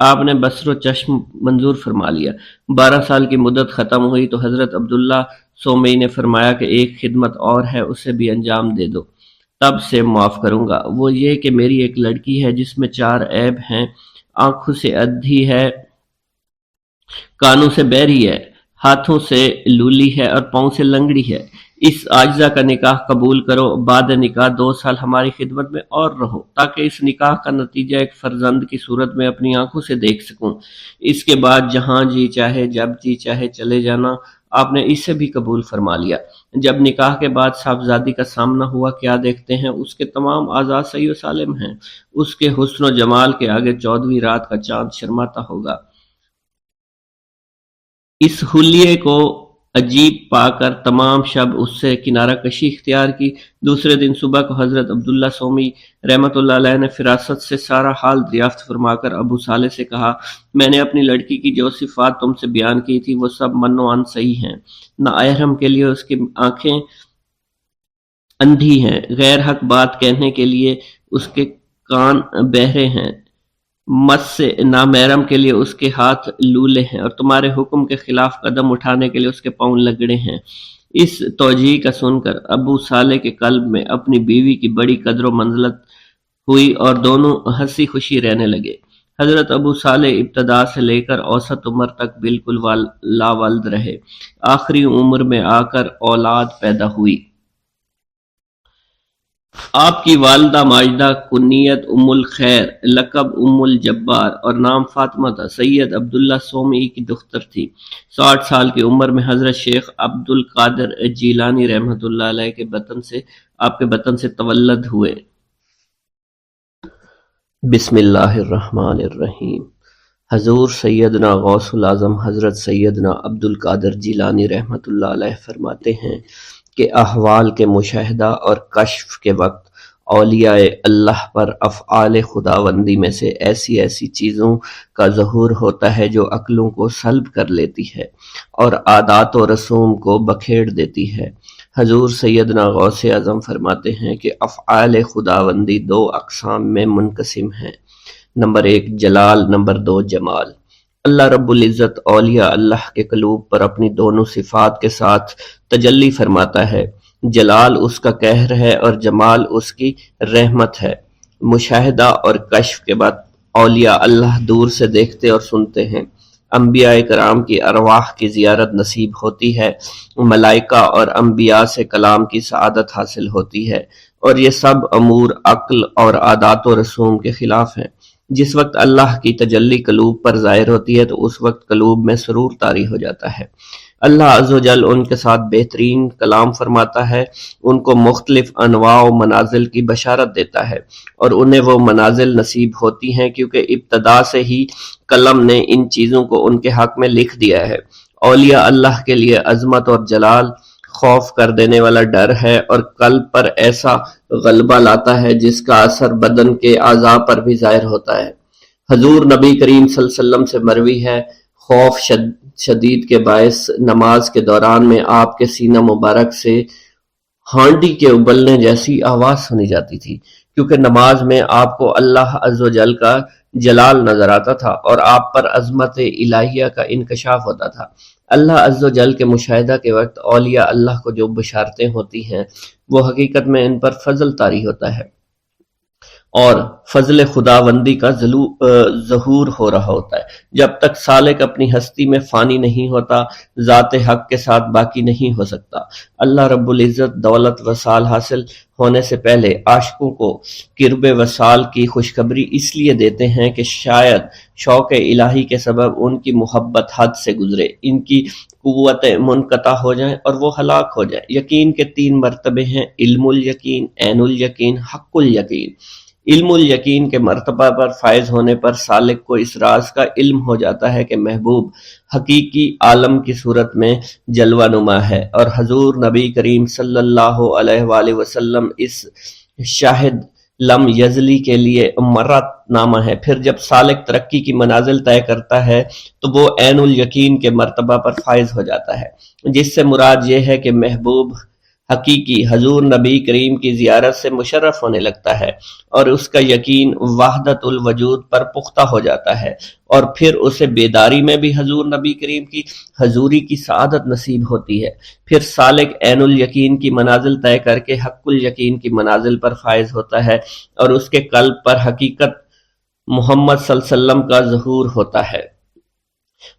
آپ نے بصر و چشم منظور فرما لیا۔ 12 سال کی مدت ختم ہوئی تو حضرت عبداللہ سومئی نے فرمایا کہ ایک خدمت اور ہے، اسے بھی انجام دے دو، تب سے معاف کروں گا۔ وہ یہ کہ میری ایک لڑکی ہے جس میں 4 عیب ہیں۔ آنکھوں سے ادھی ہے، کانوں سے بہری ہے، ہاتھوں سے لولی ہے اور پاؤں سے لنگڑی ہے۔ اس عاجزہ کا نکاح قبول کرو، بعد نکاح 2 سال ہماری خدمت میں اور رہو، تاکہ اس نکاح کا نتیجہ ایک فرزند کی صورت میں اپنی آنکھوں سے دیکھ سکوں۔ اس کے بعد جہاں جی چاہے جب جی چاہے چلے جانا۔ آپ نے اسے بھی قبول فرما لیا۔ جب نکاح کے بعد صاحبزادی کا سامنا ہوا، کیا دیکھتے ہیں اس کے تمام اعضاء صحیح و سالم ہیں۔ اس کے حسن و جمال کے آگے 14ویں رات کا چاند شرماتا ہوگا۔ اس حلیے کو عجیب پا کر تمام شب اس سے کنارہ کشی اختیار کی۔ دوسرے دن صبح کو حضرت عبداللہ سومی رحمۃ اللہ علیہ نے فراست سے سارا حال دریافت فرما کر ابو صالح سے کہا، میں نے اپنی لڑکی کی جو صفات تم سے بیان کی تھی وہ سب من و عن صحیح ہیں۔ نااحرم کے لیے اس کی آنکھیں اندھی ہیں، غیر حق بات کہنے کے لیے اس کے کان بہرے ہیں، مس سے نامحرم کے لیے اس کے ہاتھ لولے ہیں، اور تمہارے حکم کے خلاف قدم اٹھانے کے لیے اس کے پاؤں لگڑے ہیں۔ اس توجیہ کا سن کر ابو صالح کے قلب میں اپنی بیوی کی بڑی قدر و منزلت ہوئی اور دونوں ہنسی خوشی رہنے لگے۔ حضرت ابو صالح ابتدا سے لے کر اوسط عمر تک بالکل لاولد رہے۔ آخری عمر میں آ کر اولاد پیدا ہوئی۔ آپ کی والدہ ماجدہ کنیت ام الخیر، لقب ام الجبار اور نام فاطمہ تھا، سید عبداللہ سومئی کی دختر تھی۔ 60 سال کی عمر میں حضرت شیخ عبد القادر جیلانی رحمۃ اللہ علیہ کے بطن سے تولد ہوئے۔ بسم اللہ الرحمن الرحیم۔ حضور سیدنا غوث العظم حضرت سیدنا عبد القادر جیلانی رحمۃ اللہ علیہ فرماتے ہیں کہ احوال کے مشاہدہ اور کشف کے وقت اولیاء اللہ پر افعال خداوندی میں سے ایسی ایسی چیزوں کا ظہور ہوتا ہے جو عقلوں کو سلب کر لیتی ہے اور عادات و رسوم کو بکھیڑ دیتی ہے۔ حضور سیدنا غوث اعظم فرماتے ہیں کہ افعال خداوندی 2 اقسام میں منقسم ہیں، نمبر 1 جلال، نمبر 2 جمال۔ اللہ رب العزت اولیاء اللہ کے قلوب پر اپنی دونوں صفات کے ساتھ تجلی فرماتا ہے۔ جلال اس کا قہر ہے اور جمال اس کی رحمت ہے۔ مشاہدہ اور کشف کے بعد اولیاء اللہ دور سے دیکھتے اور سنتے ہیں، انبیاء کرام کی ارواح کی زیارت نصیب ہوتی ہے، ملائکہ اور انبیاء سے کلام کی سعادت حاصل ہوتی ہے، اور یہ سب امور عقل اور عادات و رسوم کے خلاف ہیں۔ جس وقت اللہ کی تجلی قلوب پر ظاہر ہوتی ہے تو اس وقت قلوب میں سرور طاری ہو جاتا ہے۔ اللہ عز و جل ان کے ساتھ بہترین کلام فرماتا ہے، ان کو مختلف انواع و منازل کی بشارت دیتا ہے، اور انہیں وہ منازل نصیب ہوتی ہیں کیونکہ ابتدا سے ہی قلم نے ان چیزوں کو ان کے حق میں لکھ دیا ہے۔ اولیاء اللہ کے لیے عظمت اور جلال خوف کر دینے والا ڈر ہے، اور قلب پر ایسا غلبہ لاتا ہے جس کا اثر بدن کے اعضاء پر بھی ظاہر ہوتا ہے۔ حضور نبی کریم صلی اللہ علیہ وسلم سے مروی ہے، خوف شدید کے باعث نماز کے دوران میں آپ کے سینہ مبارک سے ہانڈی کے ابلنے جیسی آواز سنی جاتی تھی، کیونکہ نماز میں آپ کو اللہ عز و جل کا جلال نظر آتا تھا اور آپ پر عظمت الہیہ کا انکشاف ہوتا تھا۔ اللہ عز و جل کے مشاہدہ کے وقت اولیاء اللہ کو جو بشارتیں ہوتی ہیں وہ حقیقت میں ان پر فضل طاری ہوتا ہے اور فضل خداوندی کا ظہور ہو رہا ہوتا ہے۔ جب تک سالک اپنی ہستی میں فانی نہیں ہوتا، ذات حق کے ساتھ باقی نہیں ہو سکتا۔ اللہ رب العزت دولت وصال حاصل ہونے سے پہلے عاشقوں کو قرب وصال کی خوشخبری اس لیے دیتے ہیں کہ شاید شوق الہی کے سبب ان کی محبت حد سے گزرے، ان کی قوتیں منقطع ہو جائیں اور وہ ہلاک ہو جائیں۔ یقین کے 3 مرتبے ہیں: علم الیقین، عین الیقین، حق الیقین۔ علم الیقین کے مرتبہ پر فائز ہونے پر سالک کو اس راز کا علم ہو جاتا ہے کہ محبوب حقیقی عالم کی صورت میں جلوہ نما ہے، اور حضور نبی کریم صلی اللہ علیہ وآلہ وسلم اس شاہد لم یزلی کے لیے مرت نامہ ہے۔ پھر جب سالک ترقی کی منازل طے کرتا ہے تو وہ عین الیقین کے مرتبہ پر فائز ہو جاتا ہے، جس سے مراد یہ ہے کہ محبوب حقیقی حضور نبی کریم کی زیارت سے مشرف ہونے لگتا ہے اور اس کا یقین وحدت الوجود پر پختہ ہو جاتا ہے، اور پھر اسے بیداری میں بھی حضور نبی کریم کی حضوری کی سعادت نصیب ہوتی ہے۔ پھر سالک عین الیقین کی منازل طے کر کے حق الیقین کی منازل پر فائز ہوتا ہے اور اس کے قلب پر حقیقت محمد صلی اللہ علیہ وسلم کا ظہور ہوتا ہے۔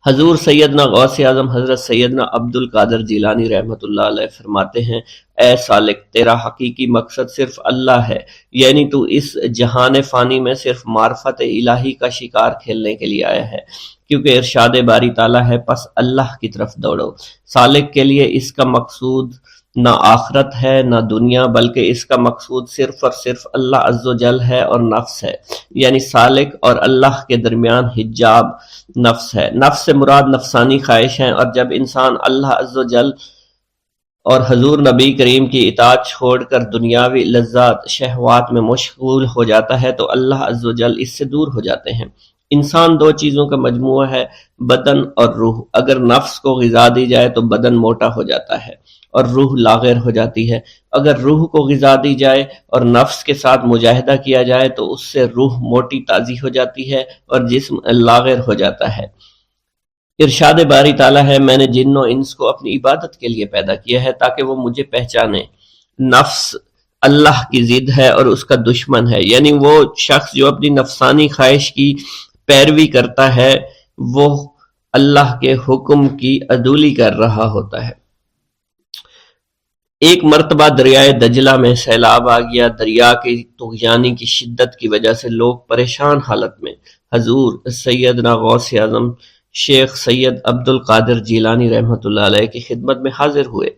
حضور سیدنا غوث اعظم حضرت سیدنا عبد القادر جیلانی رحمۃ اللہ علیہ فرماتے ہیں، اے سالک، تیرا حقیقی مقصد صرف اللہ ہے، یعنی تو اس جہان فانی میں صرف معرفت الہی کا شکار کھیلنے کے لیے آیا ہے، کیونکہ ارشاد باری تعالیٰ ہے، پس اللہ کی طرف دوڑو۔ سالک کے لیے اس کا مقصود نہ آخرت ہے نہ دنیا، بلکہ اس کا مقصود صرف اور صرف اللہ عز و جل ہے اور نفس ہے، یعنی سالک اور اللہ کے درمیان حجاب نفس ہے۔ نفس سے مراد نفسانی خواہش ہیں، اور جب انسان اللہ عز و جل اور حضور نبی کریم کی اطاعت چھوڑ کر دنیاوی لذات شہوات میں مشغول ہو جاتا ہے تو اللہ عز و جل اس سے دور ہو جاتے ہیں۔ انسان 2 چیزوں کا مجموعہ ہے، بدن اور روح۔ اگر نفس کو غذا دی جائے تو بدن موٹا ہو جاتا ہے اور روح لاغر ہو جاتی ہے، اگر روح کو غذا دی جائے اور نفس کے ساتھ مجاہدہ کیا جائے تو اس سے روح موٹی تازی ہو جاتی ہے اور جسم لاغر ہو جاتا ہے۔ ارشاد باری تعالیٰ ہے، میں نے جن و انس کو اپنی عبادت کے لیے پیدا کیا ہے تاکہ وہ مجھے پہچانے۔ نفس اللہ کی ضد ہے اور اس کا دشمن ہے، یعنی وہ شخص جو اپنی نفسانی خواہش کی پیروی کرتا ہے وہ اللہ کے حکم کی عدولی کر رہا ہوتا ہے۔ ایک مرتبہ دریائے دجلہ میں سیلاب آ گیا۔ دریا کی طغیانی کی شدت کی وجہ سے لوگ پریشان حالت میں حضور سیدنا غوث اعظم شیخ سید عبد القادر جیلانی رحمۃ اللہ علیہ کی خدمت میں حاضر ہوئے۔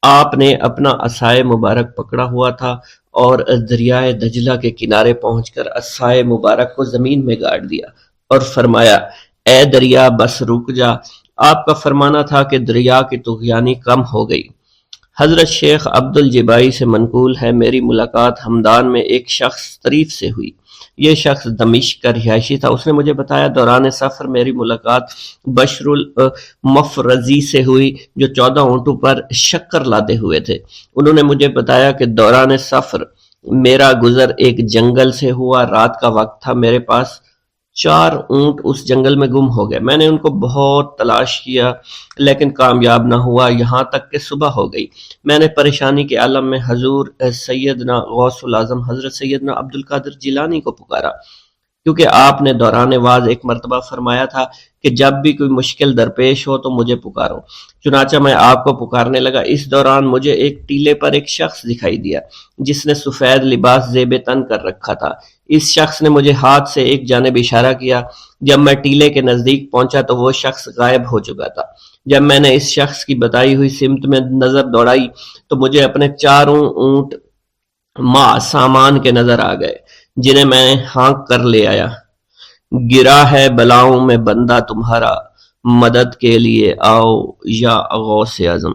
آپ نے اپنا عصائے مبارک پکڑا ہوا تھا اور دریائے دجلہ کے کنارے پہنچ کر عصائے مبارک کو زمین میں گاڑ دیا اور فرمایا، اے دریا بس رک جا۔ آپ کا فرمانا تھا کہ دریا کی طغیانی کم ہو گئی۔ حضرت شیخ عبد الجبائی سے منقول ہے، میری ملاقات ہمدان میں ایک شخص طریف سے ہوئی۔ یہ شخص دمشق کا رہائشی تھا۔ اس نے مجھے بتایا دوران سفر میری ملاقات بشر المفرزی سے ہوئی جو 14 اونٹوں پر شکر لادے ہوئے تھے۔ انہوں نے مجھے بتایا کہ دوران سفر میرا گزر ایک جنگل سے ہوا، رات کا وقت تھا، میرے پاس 4 اونٹ اس جنگل میں گم ہو گئے۔ میں نے ان کو بہت تلاش کیا لیکن کامیاب نہ ہوا، یہاں تک کہ صبح ہو گئی۔ میں نے پریشانی کے عالم میں حضور سیدنا غوث العظم حضرت سیدنا عبد القادر جیلانی کو پکارا کیونکہ آپ نے دوران واز ایک مرتبہ فرمایا تھا کہ جب بھی کوئی مشکل درپیش ہو تو مجھے پکارو۔ چنانچہ میں آپ کو پکارنے لگا۔ اس دوران مجھے ایک ٹیلے پر ایک شخص دکھائی دیا جس نے سفید لباس زیب تن کر رکھا تھا۔ اس شخص نے مجھے ہاتھ سے ایک جانب اشارہ کیا۔ جب میں ٹیلے کے نزدیک پہنچا تو وہ شخص غائب ہو چکا تھا۔ جب میں نے اس شخص کی بتائی ہوئی سمت میں نظر دوڑائی تو مجھے اپنے چاروں اونٹ سامان کے نظر آ گئے جنہیں میں ہانک کر لے آیا۔ گرا ہے بلاؤں میں بندہ تمہارا، مدد کے لیے آؤ یا غوث اعظم۔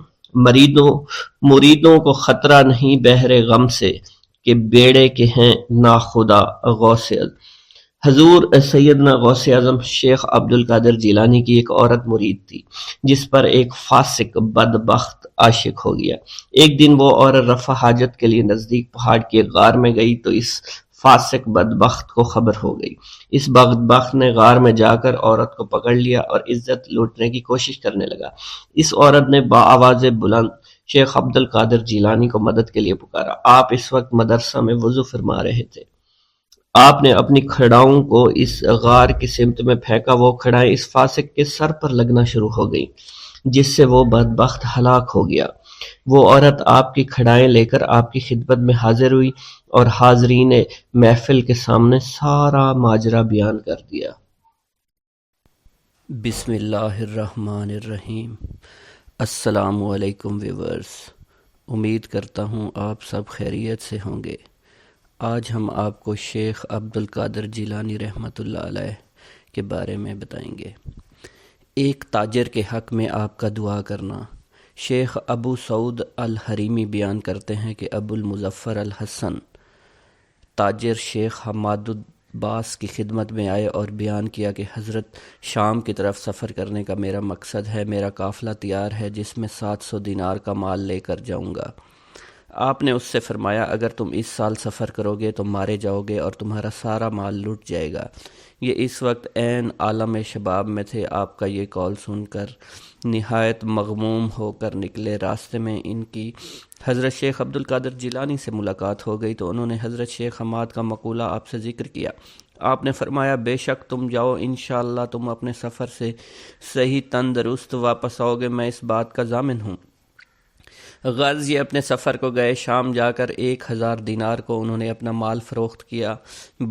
مریدوں کو خطرہ نہیں بحر غم سے، کہ بیڑے کے ہیں ناخدا غوث اعظم۔ حضور سیدنا غوث اعظم شیخ عبد القادر جیلانی کی ایک عورت مرید تھی جس پر ایک فاسق بدبخت عاشق ہو گیا۔ ایک دن وہ عورت رفع حاجت کے لیے نزدیک پہاڑ کی غار میں گئی تو اس فاسق بدبخت کو خبر ہو گئی۔ اس بدبخت نے غار میں جا کر عورت کو پکڑ لیا اور عزت لوٹنے کی کوشش کرنے لگا۔ اس عورت نے بآواز بلند شیخ عبد القادر جیلانی کو مدد کے لیے پکارا۔ آپ اس وقت مدرسہ میں وضو فرما رہے تھے۔ آپ نے اپنی کھڑاؤں کو اس غار کی سمت میں پھینکا۔ وہ کھڑائیں اس فاسق کے سر پر لگنا شروع ہو گئیں جس سے وہ بدبخت ہلاک ہو گیا۔ وہ عورت آپ کی کھڑائیں لے کر آپ کی خدمت میں حاضر ہوئی اور حاضرین محفل کے سامنے سارا ماجرا بیان کر دیا۔
بسم اللہ الرحمن الرحیم۔ السلام علیکم ویورز، امید کرتا ہوں آپ سب خیریت سے ہوں گے۔ آج ہم آپ کو شیخ عبد القادر جیلانی رحمۃ اللہ علیہ کے بارے میں بتائیں گے۔ ایک تاجر کے حق میں آپ کا دعا کرنا۔ شیخ ابو سعود الحریمی بیان کرتے ہیں کہ ابو المظفر الحسن تاجر شیخ حماد العباس کی خدمت میں آئے اور بیان کیا کہ حضرت شام کی طرف سفر کرنے کا میرا مقصد ہے، میرا قافلہ تیار ہے جس میں 700 دینار کا مال لے کر جاؤں گا۔ آپ نے اس سے فرمایا اگر تم اس سال سفر کرو گے تو مارے جاؤ گے اور تمہارا سارا مال لٹ جائے گا۔ یہ اس وقت عین عالم شباب میں تھے۔ آپ کا یہ قول سن کر نہایت مغموم ہو کر نکلے۔ راستے میں ان کی حضرت شیخ عبد القادر جیلانی سے ملاقات ہو گئی تو انہوں نے حضرت شیخ حماد کا مقولہ آپ سے ذکر کیا۔ آپ نے فرمایا بے شک تم جاؤ، انشاءاللہ تم اپنے سفر سے صحیح تندرست واپس آؤ گے، میں اس بات کا ضامن ہوں۔ غرض یہ اپنے سفر کو گئے۔ شام جا کر 1000 دینار کو انہوں نے اپنا مال فروخت کیا۔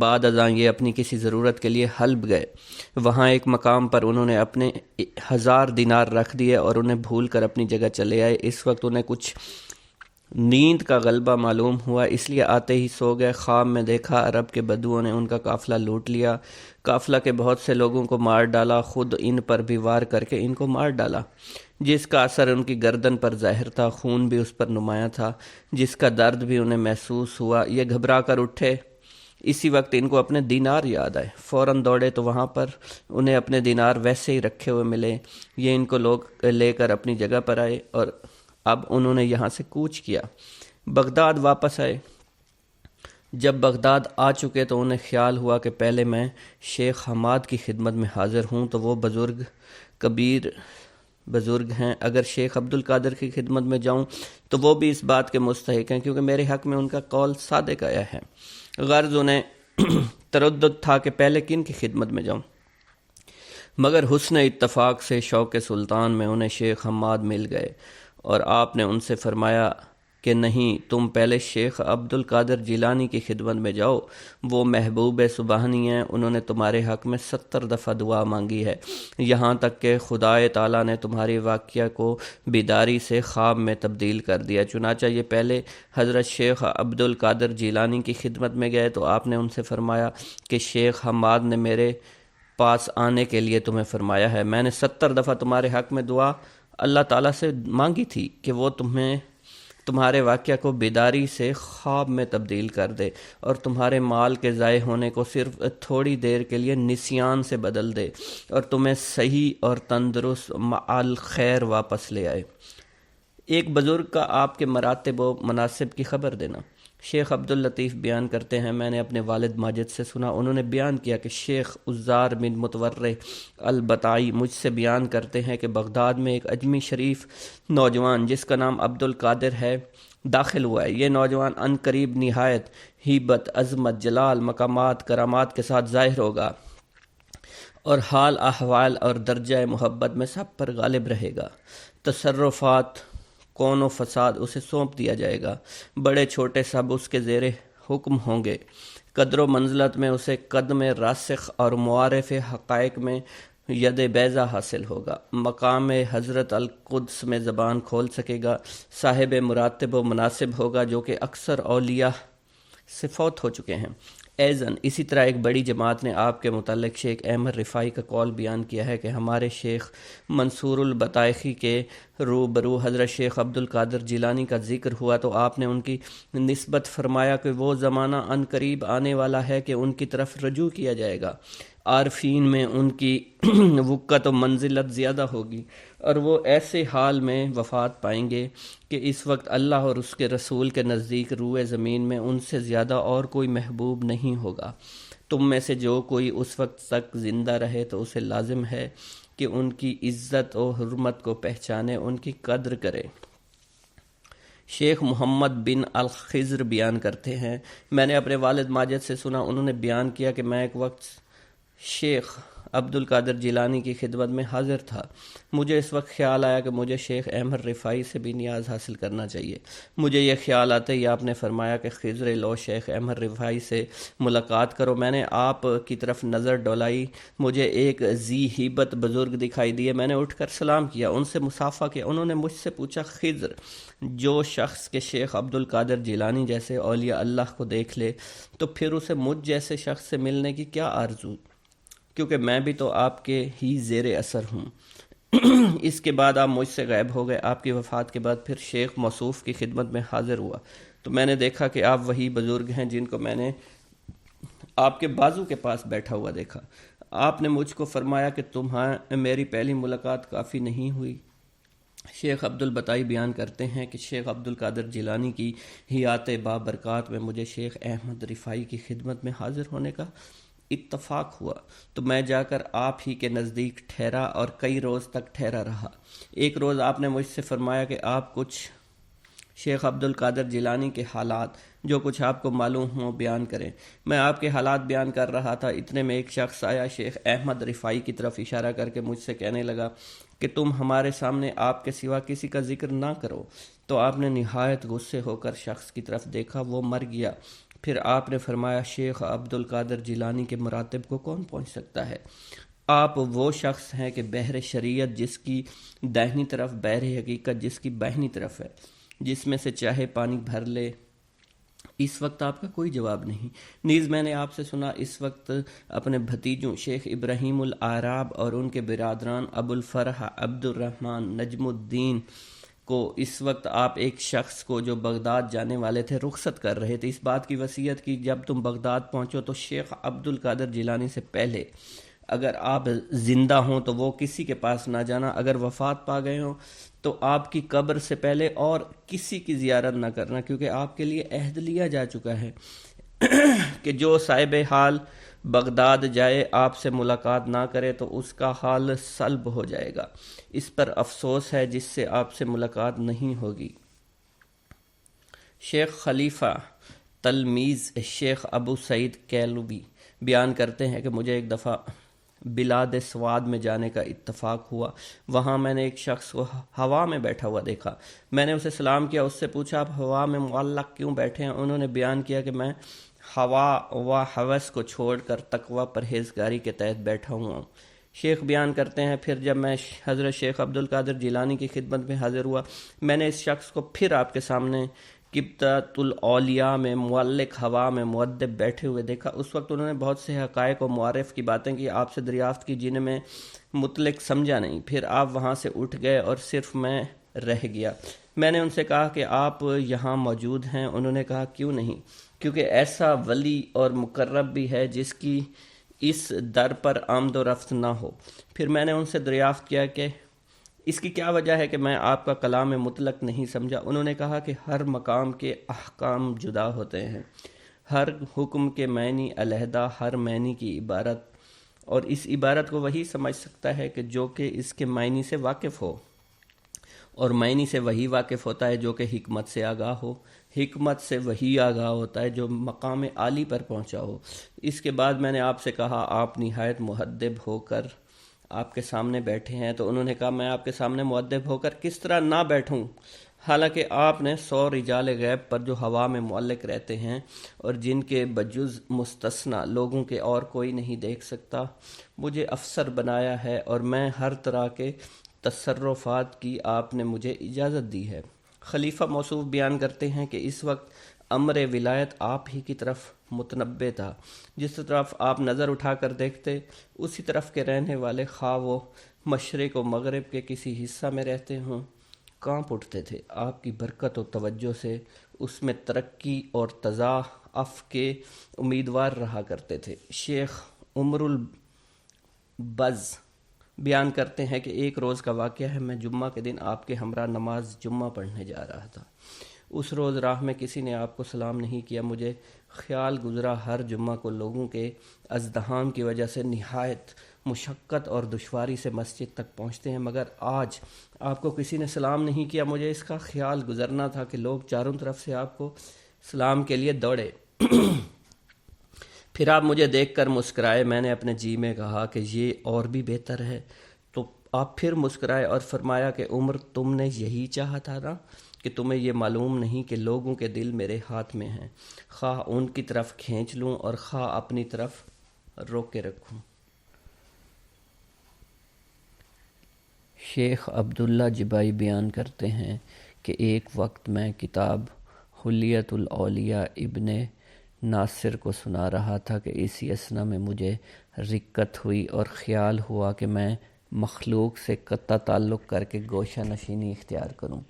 بعد ازاں یہ اپنی کسی ضرورت کے لیے حلب گئے۔ وہاں ایک مقام پر انہوں نے اپنے 1000 دینار رکھ دیے اور انہیں بھول کر اپنی جگہ چلے آئے۔ اس وقت انہیں کچھ نیند کا غلبہ معلوم ہوا، اس لیے آتے ہی سو گئے۔ خواب میں دیکھا عرب کے بدوؤں نے ان کا قافلہ لوٹ لیا، قافلہ کے بہت سے لوگوں کو مار ڈالا، خود ان پر بھی وار کر کے ان کو مار ڈالا، جس کا اثر ان کی گردن پر ظاہر تھا، خون بھی اس پر نمایاں تھا، جس کا درد بھی انہیں محسوس ہوا۔ یہ گھبرا کر اٹھے۔ اسی وقت ان کو اپنے دینار یاد آئے، فوراً دوڑے تو وہاں پر انہیں اپنے دینار ویسے ہی رکھے ہوئے ملے۔ یہ ان کو لوگ لے کر اپنی جگہ پر آئے اور اب انہوں نے یہاں سے کوچ کیا، بغداد واپس آئے۔ جب بغداد آ چکے تو انہیں خیال ہوا کہ پہلے میں شیخ حماد کی خدمت میں حاضر ہوں تو وہ بزرگ کبیر بزرگ ہیں، اگر شیخ عبد القادر کی خدمت میں جاؤں تو وہ بھی اس بات کے مستحق ہیں کیونکہ میرے حق میں ان کا قول صادق آیا ہے۔ غرض انہیں تردد تھا کہ پہلے کن کی خدمت میں جاؤں، مگر حسن اتفاق سے شوق سلطان میں انہیں شیخ حماد مل گئے اور آپ نے ان سے فرمایا کہ نہیں، تم پہلے شیخ عبد القادر جیلانی کی خدمت میں جاؤ، وہ محبوب سبحانی ہیں، انہوں نے تمہارے حق میں 70 دفعہ دعا مانگی ہے، یہاں تک کہ خدائے تعالیٰ نے تمہاری واقعہ کو بیداری سے خواب میں تبدیل کر دیا۔ چنانچہ یہ پہلے حضرت شیخ عبد القادر جیلانی کی خدمت میں گئے تو آپ نے ان سے فرمایا کہ شیخ حماد نے میرے پاس آنے کے لیے تمہیں فرمایا ہے، میں نے 70 دفعہ تمہارے حق میں دعا اللہ تعالیٰ سے مانگی تھی کہ وہ تمہارے واقعہ کو بیداری سے خواب میں تبدیل کر دے اور تمہارے مال کے ضائع ہونے کو صرف تھوڑی دیر کے لیے نسیان سے بدل دے اور تمہیں صحیح اور تندرست معال خیر واپس لے آئے۔ ایک بزرگ کا آپ کے مراتب و مناصب کی خبر دینا۔ شیخ عبداللطیف بیان کرتے ہیں میں نے اپنے والد ماجد سے سنا، انہوں نے بیان کیا کہ شیخ عزار بن متورع البتائی مجھ سے بیان کرتے ہیں کہ بغداد میں ایک اجمی شریف نوجوان جس کا نام عبد القادر ہے داخل ہوا ہے۔ یہ نوجوان ان قریب نہایت ہیبت، عظمت، جلال، مقامات، کرامات کے ساتھ ظاہر ہوگا اور حال احوال اور درجہ محبت میں سب پر غالب رہے گا۔ تصرفات، کون و فساد اسے سونپ دیا جائے گا، بڑے چھوٹے سب اس کے زیر حکم ہوں گے۔ قدر و منزلت میں اسے قدم راسخ اور معارف حقائق میں ید بیضا حاصل ہوگا۔ مقام حضرت القدس میں زبان کھول سکے گا، صاحب مراتب و مناسب ہوگا جو کہ اکثر اولیاء سے فوت ہو چکے ہیں۔ ایضاً اسی طرح ایک بڑی جماعت نے آپ کے متعلق شیخ احمد رفاعی کا قول بیان کیا ہے کہ ہمارے شیخ منصور البطائخی کے روبرو حضرت شیخ عبد القادر جیلانی کا ذکر ہوا تو آپ نے ان کی نسبت فرمایا کہ وہ زمانہ ان قریب آنے والا ہے کہ ان کی طرف رجوع کیا جائے گا، عارفین میں ان کی وقت و منزلت زیادہ ہوگی اور وہ ایسے حال میں وفات پائیں گے کہ اس وقت اللہ اور اس کے رسول کے نزدیک روئے زمین میں ان سے زیادہ اور کوئی محبوب نہیں ہوگا۔ تم میں سے جو کوئی اس وقت تک زندہ رہے تو اسے لازم ہے کہ ان کی عزت و حرمت کو پہچانے، ان کی قدر کرے۔ شیخ محمد بن الخضر بیان کرتے ہیں، میں نے اپنے والد ماجد سے سنا، انہوں نے بیان کیا کہ میں ایک وقت شیخ عبد القادر جیلانی کی خدمت میں حاضر تھا۔ مجھے اس وقت خیال آیا کہ مجھے شیخ احمد رفاعی سے بھی نیاز حاصل کرنا چاہیے۔ مجھے یہ خیال آتے ہی آپ نے فرمایا کہ خضر لو شیخ احمد رفاعی سے ملاقات کرو۔ میں نے آپ کی طرف نظر ڈولائی، مجھے ایک ذی ہیبت بزرگ دکھائی دیے۔ میں نے اٹھ کر سلام کیا، ان سے مصافحہ کیا۔ انہوں نے مجھ سے پوچھا، خضر، جو شخص کے شیخ عبد القادر جیلانی جیسے اولیاء اللہ کو دیکھ لے تو پھر اسے مجھ جیسے شخص سے ملنے کی کیا آرزو، کیونکہ میں بھی تو آپ کے ہی زیر اثر ہوں۔ اس کے بعد آپ مجھ سے غائب ہو گئے۔ آپ کی وفات کے بعد پھر شیخ موصوف کی خدمت میں حاضر ہوا تو میں نے دیکھا کہ آپ وہی بزرگ ہیں جن کو میں نے آپ کے بازو کے پاس بیٹھا ہوا دیکھا۔ آپ نے مجھ کو فرمایا کہ تمہیں میری پہلی ملاقات کافی نہیں ہوئی۔ شیخ عبد البطائی بیان کرتے ہیں کہ شیخ عبد القادر جیلانی کی حیات بابرکات میں مجھے شیخ احمد رفاعی کی خدمت میں حاضر ہونے کا اتفاق ہوا تو میں جا کر آپ ہی کے نزدیک ٹھہرا اور کئی روز تک ٹھہرا رہا۔ ایک روز آپ نے مجھ سے فرمایا کہ آپ کچھ شیخ عبد القادر جیلانی کے حالات جو کچھ آپ کو معلوم ہوں بیان کریں۔ میں آپ کے حالات بیان کر رہا تھا، اتنے میں ایک شخص آیا، شیخ احمد رفاعی کی طرف اشارہ کر کے مجھ سے کہنے لگا کہ تم ہمارے سامنے آپ کے سوا کسی کا ذکر نہ کرو۔ تو آپ نے نہایت غصے ہو کر شخص کی طرف دیکھا، وہ مر گیا۔ پھر آپ نے فرمایا، شیخ عبد القادر جیلانی کے مراتب کو کون پہنچ سکتا ہے؟ آپ وہ شخص ہیں کہ بحر شریعت جس کی داہنی طرف، بحر حقیقت جس کی بائنی طرف ہے، جس میں سے چاہے پانی بھر لے۔ اس وقت آپ کا کوئی جواب نہیں۔ نیز میں نے آپ سے سنا اس وقت اپنے بھتیجوں شیخ ابراہیم العراب اور ان کے برادران ابو الفرح عبد الرحمن نجم الدین کو اس وقت آپ ایک شخص کو جو بغداد جانے والے تھے رخصت کر رہے تھے، اس بات کی وصیت کی جب تم بغداد پہنچو تو شیخ عبد القادر جیلانی سے پہلے اگر آپ زندہ ہوں تو وہ کسی کے پاس نہ جانا، اگر وفات پا گئے ہوں تو آپ کی قبر سے پہلے اور کسی کی زیارت نہ کرنا، کیونکہ آپ کے لیے عہد لیا جا چکا ہے کہ جو صاحب حال بغداد جائے آپ سے ملاقات نہ کرے تو اس کا حال سلب ہو جائے گا۔ اس پر افسوس ہے جس سے آپ سے ملاقات نہیں ہوگی۔ شیخ خلیفہ تلمیذ شیخ ابو سعید کیلوی بیان کرتے ہیں کہ مجھے ایک دفعہ بلاد سواد میں جانے کا اتفاق ہوا۔ وہاں میں نے ایک شخص کو ہوا میں بیٹھا ہوا دیکھا۔ میں نے اسے سلام کیا، اس سے پوچھا آپ ہوا میں معلق کیوں بیٹھے ہیں؟ انہوں نے بیان کیا کہ میں ہوا و ہوس کو چھوڑ کر تقوی پرہیزگاری کے تحت بیٹھا ہوا ہوں۔ شیخ بیان کرتے ہیں پھر جب میں حضرت شیخ عبد القادر جیلانی کی خدمت میں حاضر ہوا، میں نے اس شخص کو پھر آپ کے سامنے قبطۃ الاولیاء میں معلق ہوا میں مؤدب بیٹھے ہوئے دیکھا۔ اس وقت انہوں نے بہت سے حقائق و معارف کی باتیں کی، آپ سے دریافت کی جنہیں میں مطلق سمجھا نہیں۔ پھر آپ وہاں سے اٹھ گئے اور صرف میں رہ گیا۔ میں نے ان سے کہا کہ آپ یہاں موجود ہیں؟ انہوں نے کہا کیوں نہیں، کیونکہ ایسا ولی اور مقرب بھی ہے جس کی اس در پر آمد و رفت نہ ہو۔ پھر میں نے ان سے دریافت کیا کہ اس کی کیا وجہ ہے کہ میں آپ کا کلام مطلق نہیں سمجھا؟ انہوں نے کہا کہ ہر مقام کے احکام جدا ہوتے ہیں، ہر حکم کے معنی علیحدہ، ہر معنی کی عبارت، اور اس عبارت کو وہی سمجھ سکتا ہے کہ جو کہ اس کے معنی سے واقف ہو، اور معنی سے وہی واقف ہوتا ہے جو کہ حکمت سے آگاہ ہو، حکمت سے وہی آگاہ ہوتا ہے جو مقام عالی پر پہنچا ہو۔ اس کے بعد میں نے آپ سے کہا آپ نہایت مہذب ہو کر آپ کے سامنے بیٹھے ہیں، تو انہوں نے کہا میں آپ کے سامنے مؤدب ہو کر کس طرح نہ بیٹھوں، حالانکہ آپ نے 100 رجال غیب پر جو ہوا میں معلق رہتے ہیں اور جن کے بجز مستثنیٰ لوگوں کے اور کوئی نہیں دیکھ سکتا، مجھے افسر بنایا ہے اور میں ہر طرح کے تصرفات کی آپ نے مجھے اجازت دی ہے۔ خلیفہ موصوف بیان کرتے ہیں کہ اس وقت امر ولایت آپ ہی کی طرف متنبع تھا، جس طرف آپ نظر اٹھا کر دیکھتے اسی طرف کے رہنے والے خواہ وہ مشرق و مغرب کے کسی حصہ میں رہتے ہوں کانپ اٹھتے تھے۔ آپ کی برکت و توجہ سے اس میں ترقی اور تضاعف کے امیدوار رہا کرتے تھے۔ شیخ عمر البز بیان کرتے ہیں کہ ایک روز کا واقعہ ہے، میں جمعہ کے دن آپ کے ہمراہ نماز جمعہ پڑھنے جا رہا تھا۔ اس روز راہ میں کسی نے آپ کو سلام نہیں کیا۔ مجھے خیال گزرا ہر جمعہ کو لوگوں کے ازدحام کی وجہ سے نہایت مشقت اور دشواری سے مسجد تک پہنچتے ہیں، مگر آج آپ کو کسی نے سلام نہیں کیا۔ مجھے اس کا خیال گزرنا تھا کہ لوگ چاروں طرف سے آپ کو سلام کے لیے دوڑے۔ پھر آپ مجھے دیکھ کر مسکرائے۔ میں نے اپنے جی میں کہا کہ یہ اور بھی بہتر ہے، تو آپ پھر مسکرائے اور فرمایا کہ عمر تم نے یہی چاہا تھا نا، کہ تمہیں یہ معلوم نہیں کہ لوگوں کے دل میرے ہاتھ میں ہیں، خواہ ان کی طرف کھینچ لوں اور خواہ اپنی طرف روک کے رکھوں۔ شیخ عبداللہ جبائی بیان کرتے ہیں کہ ایک وقت میں کتاب حلیت الاولیاء ابن ناصر کو سنا رہا تھا کہ اسی اثنا میں مجھے رکت ہوئی اور خیال ہوا کہ میں مخلوق سے قطع تعلق کر کے گوشہ نشینی اختیار کروں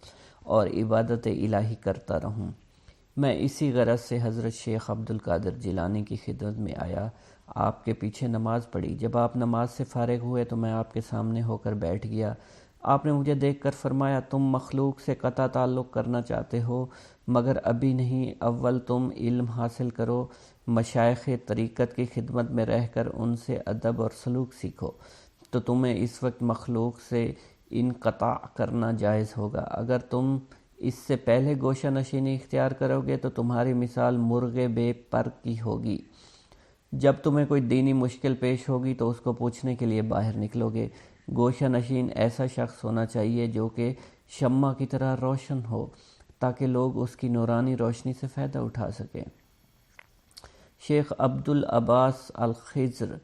اور عبادت الہی کرتا رہوں۔ میں اسی غرض سے حضرت شیخ عبدالقادر جیلانی کی خدمت میں آیا، آپ کے پیچھے نماز پڑھی۔ جب آپ نماز سے فارغ ہوئے تو میں آپ کے سامنے ہو کر بیٹھ گیا۔ آپ نے مجھے دیکھ کر فرمایا تم مخلوق سے قطع تعلق کرنا چاہتے ہو، مگر ابھی نہیں، اول تم علم حاصل کرو، مشائخ طریقت کی خدمت میں رہ کر ان سے ادب اور سلوک سیکھو، تو تمہیں اس وقت مخلوق سے انقطاع کرنا جائز ہوگا۔ اگر تم اس سے پہلے گوشہ نشینی اختیار کرو گے تو تمہاری مثال مرغ بے پر کی ہوگی۔ جب تمہیں کوئی دینی مشکل پیش ہوگی تو اس کو پوچھنے کے لیے باہر نکلو گے۔ گوشہ نشین ایسا شخص ہونا چاہیے جو کہ شمع کی طرح روشن ہو، تاکہ لوگ اس کی نورانی روشنی سے فائدہ اٹھا سکیں۔ شیخ عبدالعباس الخضر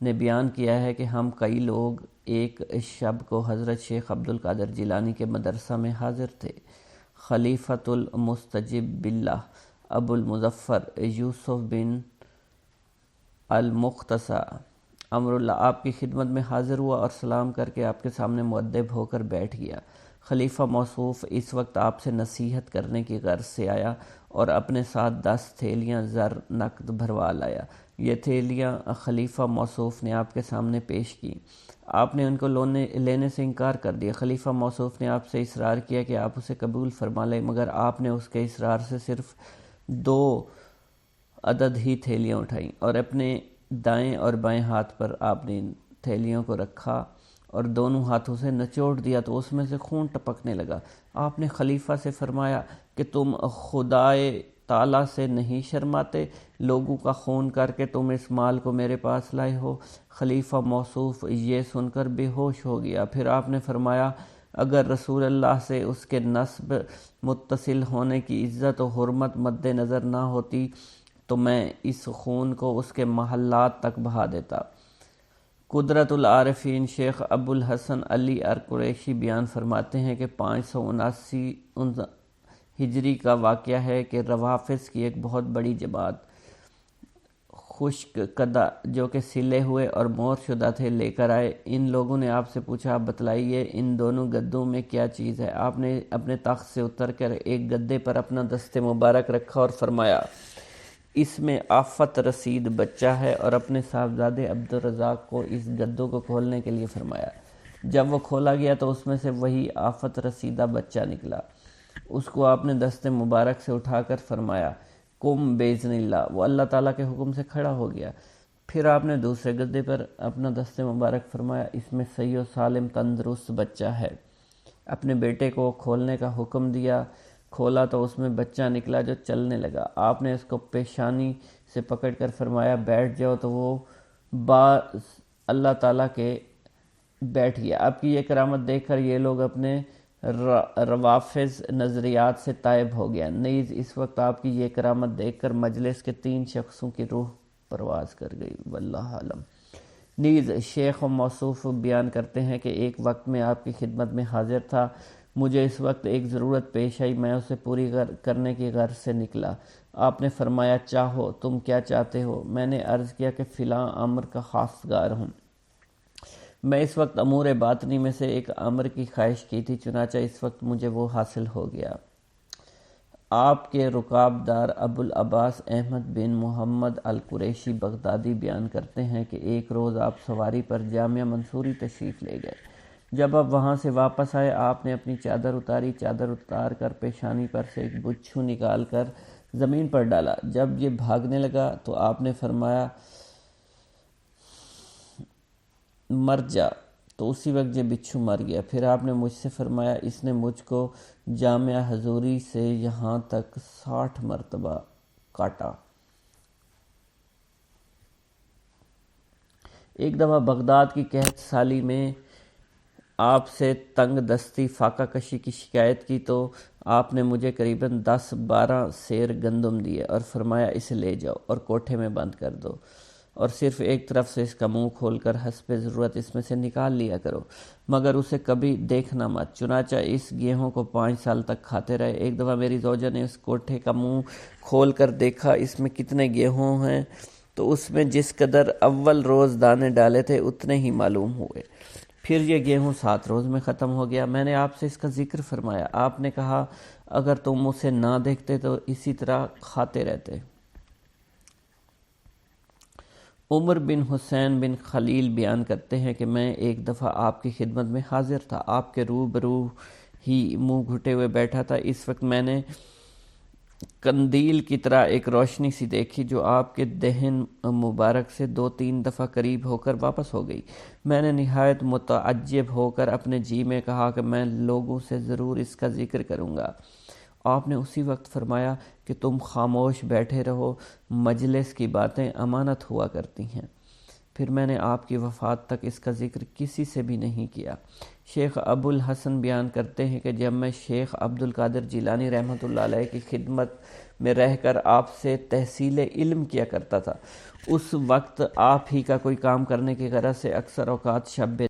نے بیان کیا ہے کہ ہم کئی لوگ ایک شب کو حضرت شیخ عبدالقادر جیلانی کے مدرسہ میں حاضر تھے۔ خلیفۃ المستجب باللہ ابو المظفر یوسف بن المختصہ امر اللہ آپ کی خدمت میں حاضر ہوا اور سلام کر کے آپ کے سامنے مؤدب ہو کر بیٹھ گیا۔ خلیفہ موصوف اس وقت آپ سے نصیحت کرنے کی غرض سے آیا اور اپنے ساتھ 10 تھیلیاں زر نقد بھروا لایا۔ یہ تھیلیاں خلیفہ موصوف نے آپ کے سامنے پیش کی۔ آپ نے ان کو لینے سے انکار کر دیا۔ خلیفہ موصوف نے آپ سے اصرار کیا کہ آپ اسے قبول فرما لیں، مگر آپ نے اس کے اصرار سے صرف 2 عدد ہی تھیلیاں اٹھائیں اور اپنے دائیں اور بائیں ہاتھ پر آپ نے ان تھیلیوں کو رکھا اور دونوں ہاتھوں سے نچوڑ دیا تو اس میں سے خون ٹپکنے لگا۔ آپ نے خلیفہ سے فرمایا کہ تم خدائے تعالیٰ سے نہیں شرماتے، لوگوں کا خون کر کے تم اس مال کو میرے پاس لائے ہو۔ خلیفہ موصوف یہ سن کر بے ہوش ہو گیا۔ پھر آپ نے فرمایا اگر رسول اللہ سے اس کے نسب متصل ہونے کی عزت و حرمت مد نظر نہ ہوتی تو میں اس خون کو اس کے محلات تک بہا دیتا۔ قدرت العارفین شیخ ابو الحسن علی قریشی بیان فرماتے ہیں کہ 579 ہجری کا واقعہ ہے کہ روافظ کی ایک بہت بڑی جماعت خشک کدہ جو کہ سلے ہوئے اور مور شدہ تھے لے کر آئے۔ ان لوگوں نے آپ سے پوچھا آپ بتلائیے ان دونوں گدوں میں کیا چیز ہے؟ آپ نے اپنے تخت سے اتر کر ایک گدے پر اپنا دست مبارک رکھا اور فرمایا اس میں آفت رسید بچہ ہے، اور اپنے صاحبزادے عبدالرزاق کو اس گدوں کو کھولنے کے لیے فرمایا۔ جب وہ کھولا گیا تو اس میں سے وہی آفت رسیدہ بچہ نکلا۔ اس کو آپ نے دست مبارک سے اٹھا کر فرمایا قم باذن اللہ، وہ اللہ تعالیٰ کے حکم سے کھڑا ہو گیا۔ پھر آپ نے دوسرے گدے پر اپنا دست مبارک فرمایا اس میں صحیح و سالم تندرست بچہ ہے۔ اپنے بیٹے کو کھولنے کا حکم دیا۔ کھولا تو اس میں بچہ نکلا جو چلنے لگا۔ آپ نے اس کو پیشانی سے پکڑ کر فرمایا بیٹھ جاؤ، تو وہ اللہ تعالیٰ کے بیٹھ گیا۔ آپ کی یہ کرامت دیکھ کر یہ لوگ اپنے روافظ نظریات سے تائب ہو گیا۔ نیز اس وقت آپ کی یہ کرامت دیکھ کر مجلس کے 3 شخصوں کی روح پرواز کر گئی، واللہ عالم۔ نیز شیخ و موصوف بیان کرتے ہیں کہ ایک وقت میں آپ کی خدمت میں حاضر تھا، مجھے اس وقت ایک ضرورت پیش آئی، میں اسے پوری کرنے کی غرض سے نکلا۔ آپ نے فرمایا چاہو، تم کیا چاہتے ہو؟ میں نے عرض کیا کہ فلاں امر کا خواستگار ہوں۔ میں اس وقت امور باطنی میں سے ایک امر کی خواہش کی تھی، چنانچہ اس وقت مجھے وہ حاصل ہو گیا۔ آپ کے رکابدار ابو العباس احمد بن محمد القریشی بغدادی بیان کرتے ہیں کہ ایک روز آپ سواری پر جامعہ منصوری تشریف لے گئے۔ جب آپ وہاں سے واپس آئے، آپ نے اپنی چادر اتاری، چادر اتار کر پیشانی پر سے ایک بچھو نکال کر زمین پر ڈالا۔ جب یہ بھاگنے لگا تو آپ نے فرمایا مر جا، تو اسی وقت یہ بچھو مر گیا۔ پھر آپ نے مجھ سے فرمایا اس نے مجھ کو جامعہ حضوری سے یہاں تک 60 مرتبہ کاٹا۔ ایک دفعہ بغداد کی قحط سالی میں آپ سے تنگ دستی فاقہ کشی کی شکایت کی تو آپ نے مجھے قریباً 10-12 سیر گندم دیے اور فرمایا اسے لے جاؤ اور کوٹھے میں بند کر دو، اور صرف ایک طرف سے اس کا منہ کھول کر حسب ضرورت اس میں سے نکال لیا کرو، مگر اسے کبھی دیکھنا مت۔ چنانچہ اس گیہوں کو 5 سال تک کھاتے رہے۔ ایک دفعہ میری زوجہ نے اس کوٹھے کا منہ کھول کر دیکھا اس میں کتنے گیہوں ہیں، تو اس میں جس قدر اول روز دانے ڈالے تھے اتنے ہی معلوم ہوئے۔ پھر یہ گیہوں 7 روز میں ختم ہو گیا۔ میں نے آپ سے اس کا ذکر فرمایا، آپ نے کہا اگر تم اسے نہ دیکھتے تو اسی طرح کھاتے رہتے۔ عمر بن حسین بن خلیل بیان کرتے ہیں کہ میں ایک دفعہ آپ کی خدمت میں حاضر تھا، آپ کے روبرو ہی منہ گھٹے ہوئے بیٹھا تھا۔ اس وقت میں نے قندیل کی طرح ایک روشنی سی دیکھی جو آپ کے دہن مبارک سے 2-3 دفعہ قریب ہو کر واپس ہو گئی۔ میں نے نہایت متعجب ہو کر اپنے جی میں کہا کہ میں لوگوں سے ضرور اس کا ذکر کروں گا۔ آپ نے اسی وقت فرمایا کہ تم خاموش بیٹھے رہو، مجلس کی باتیں امانت ہوا کرتی ہیں۔ پھر میں نے آپ کی وفات تک اس کا ذکر کسی سے بھی نہیں کیا۔ شیخ ابو الحسن بیان کرتے ہیں کہ جب میں شیخ عبد القادر جیلانی رحمۃ اللہ علیہ کی خدمت میں رہ کر آپ سے تحصیل علم کیا کرتا تھا، اس وقت آپ ہی کا کوئی کام کرنے کی غرض سے اکثر اوقات شب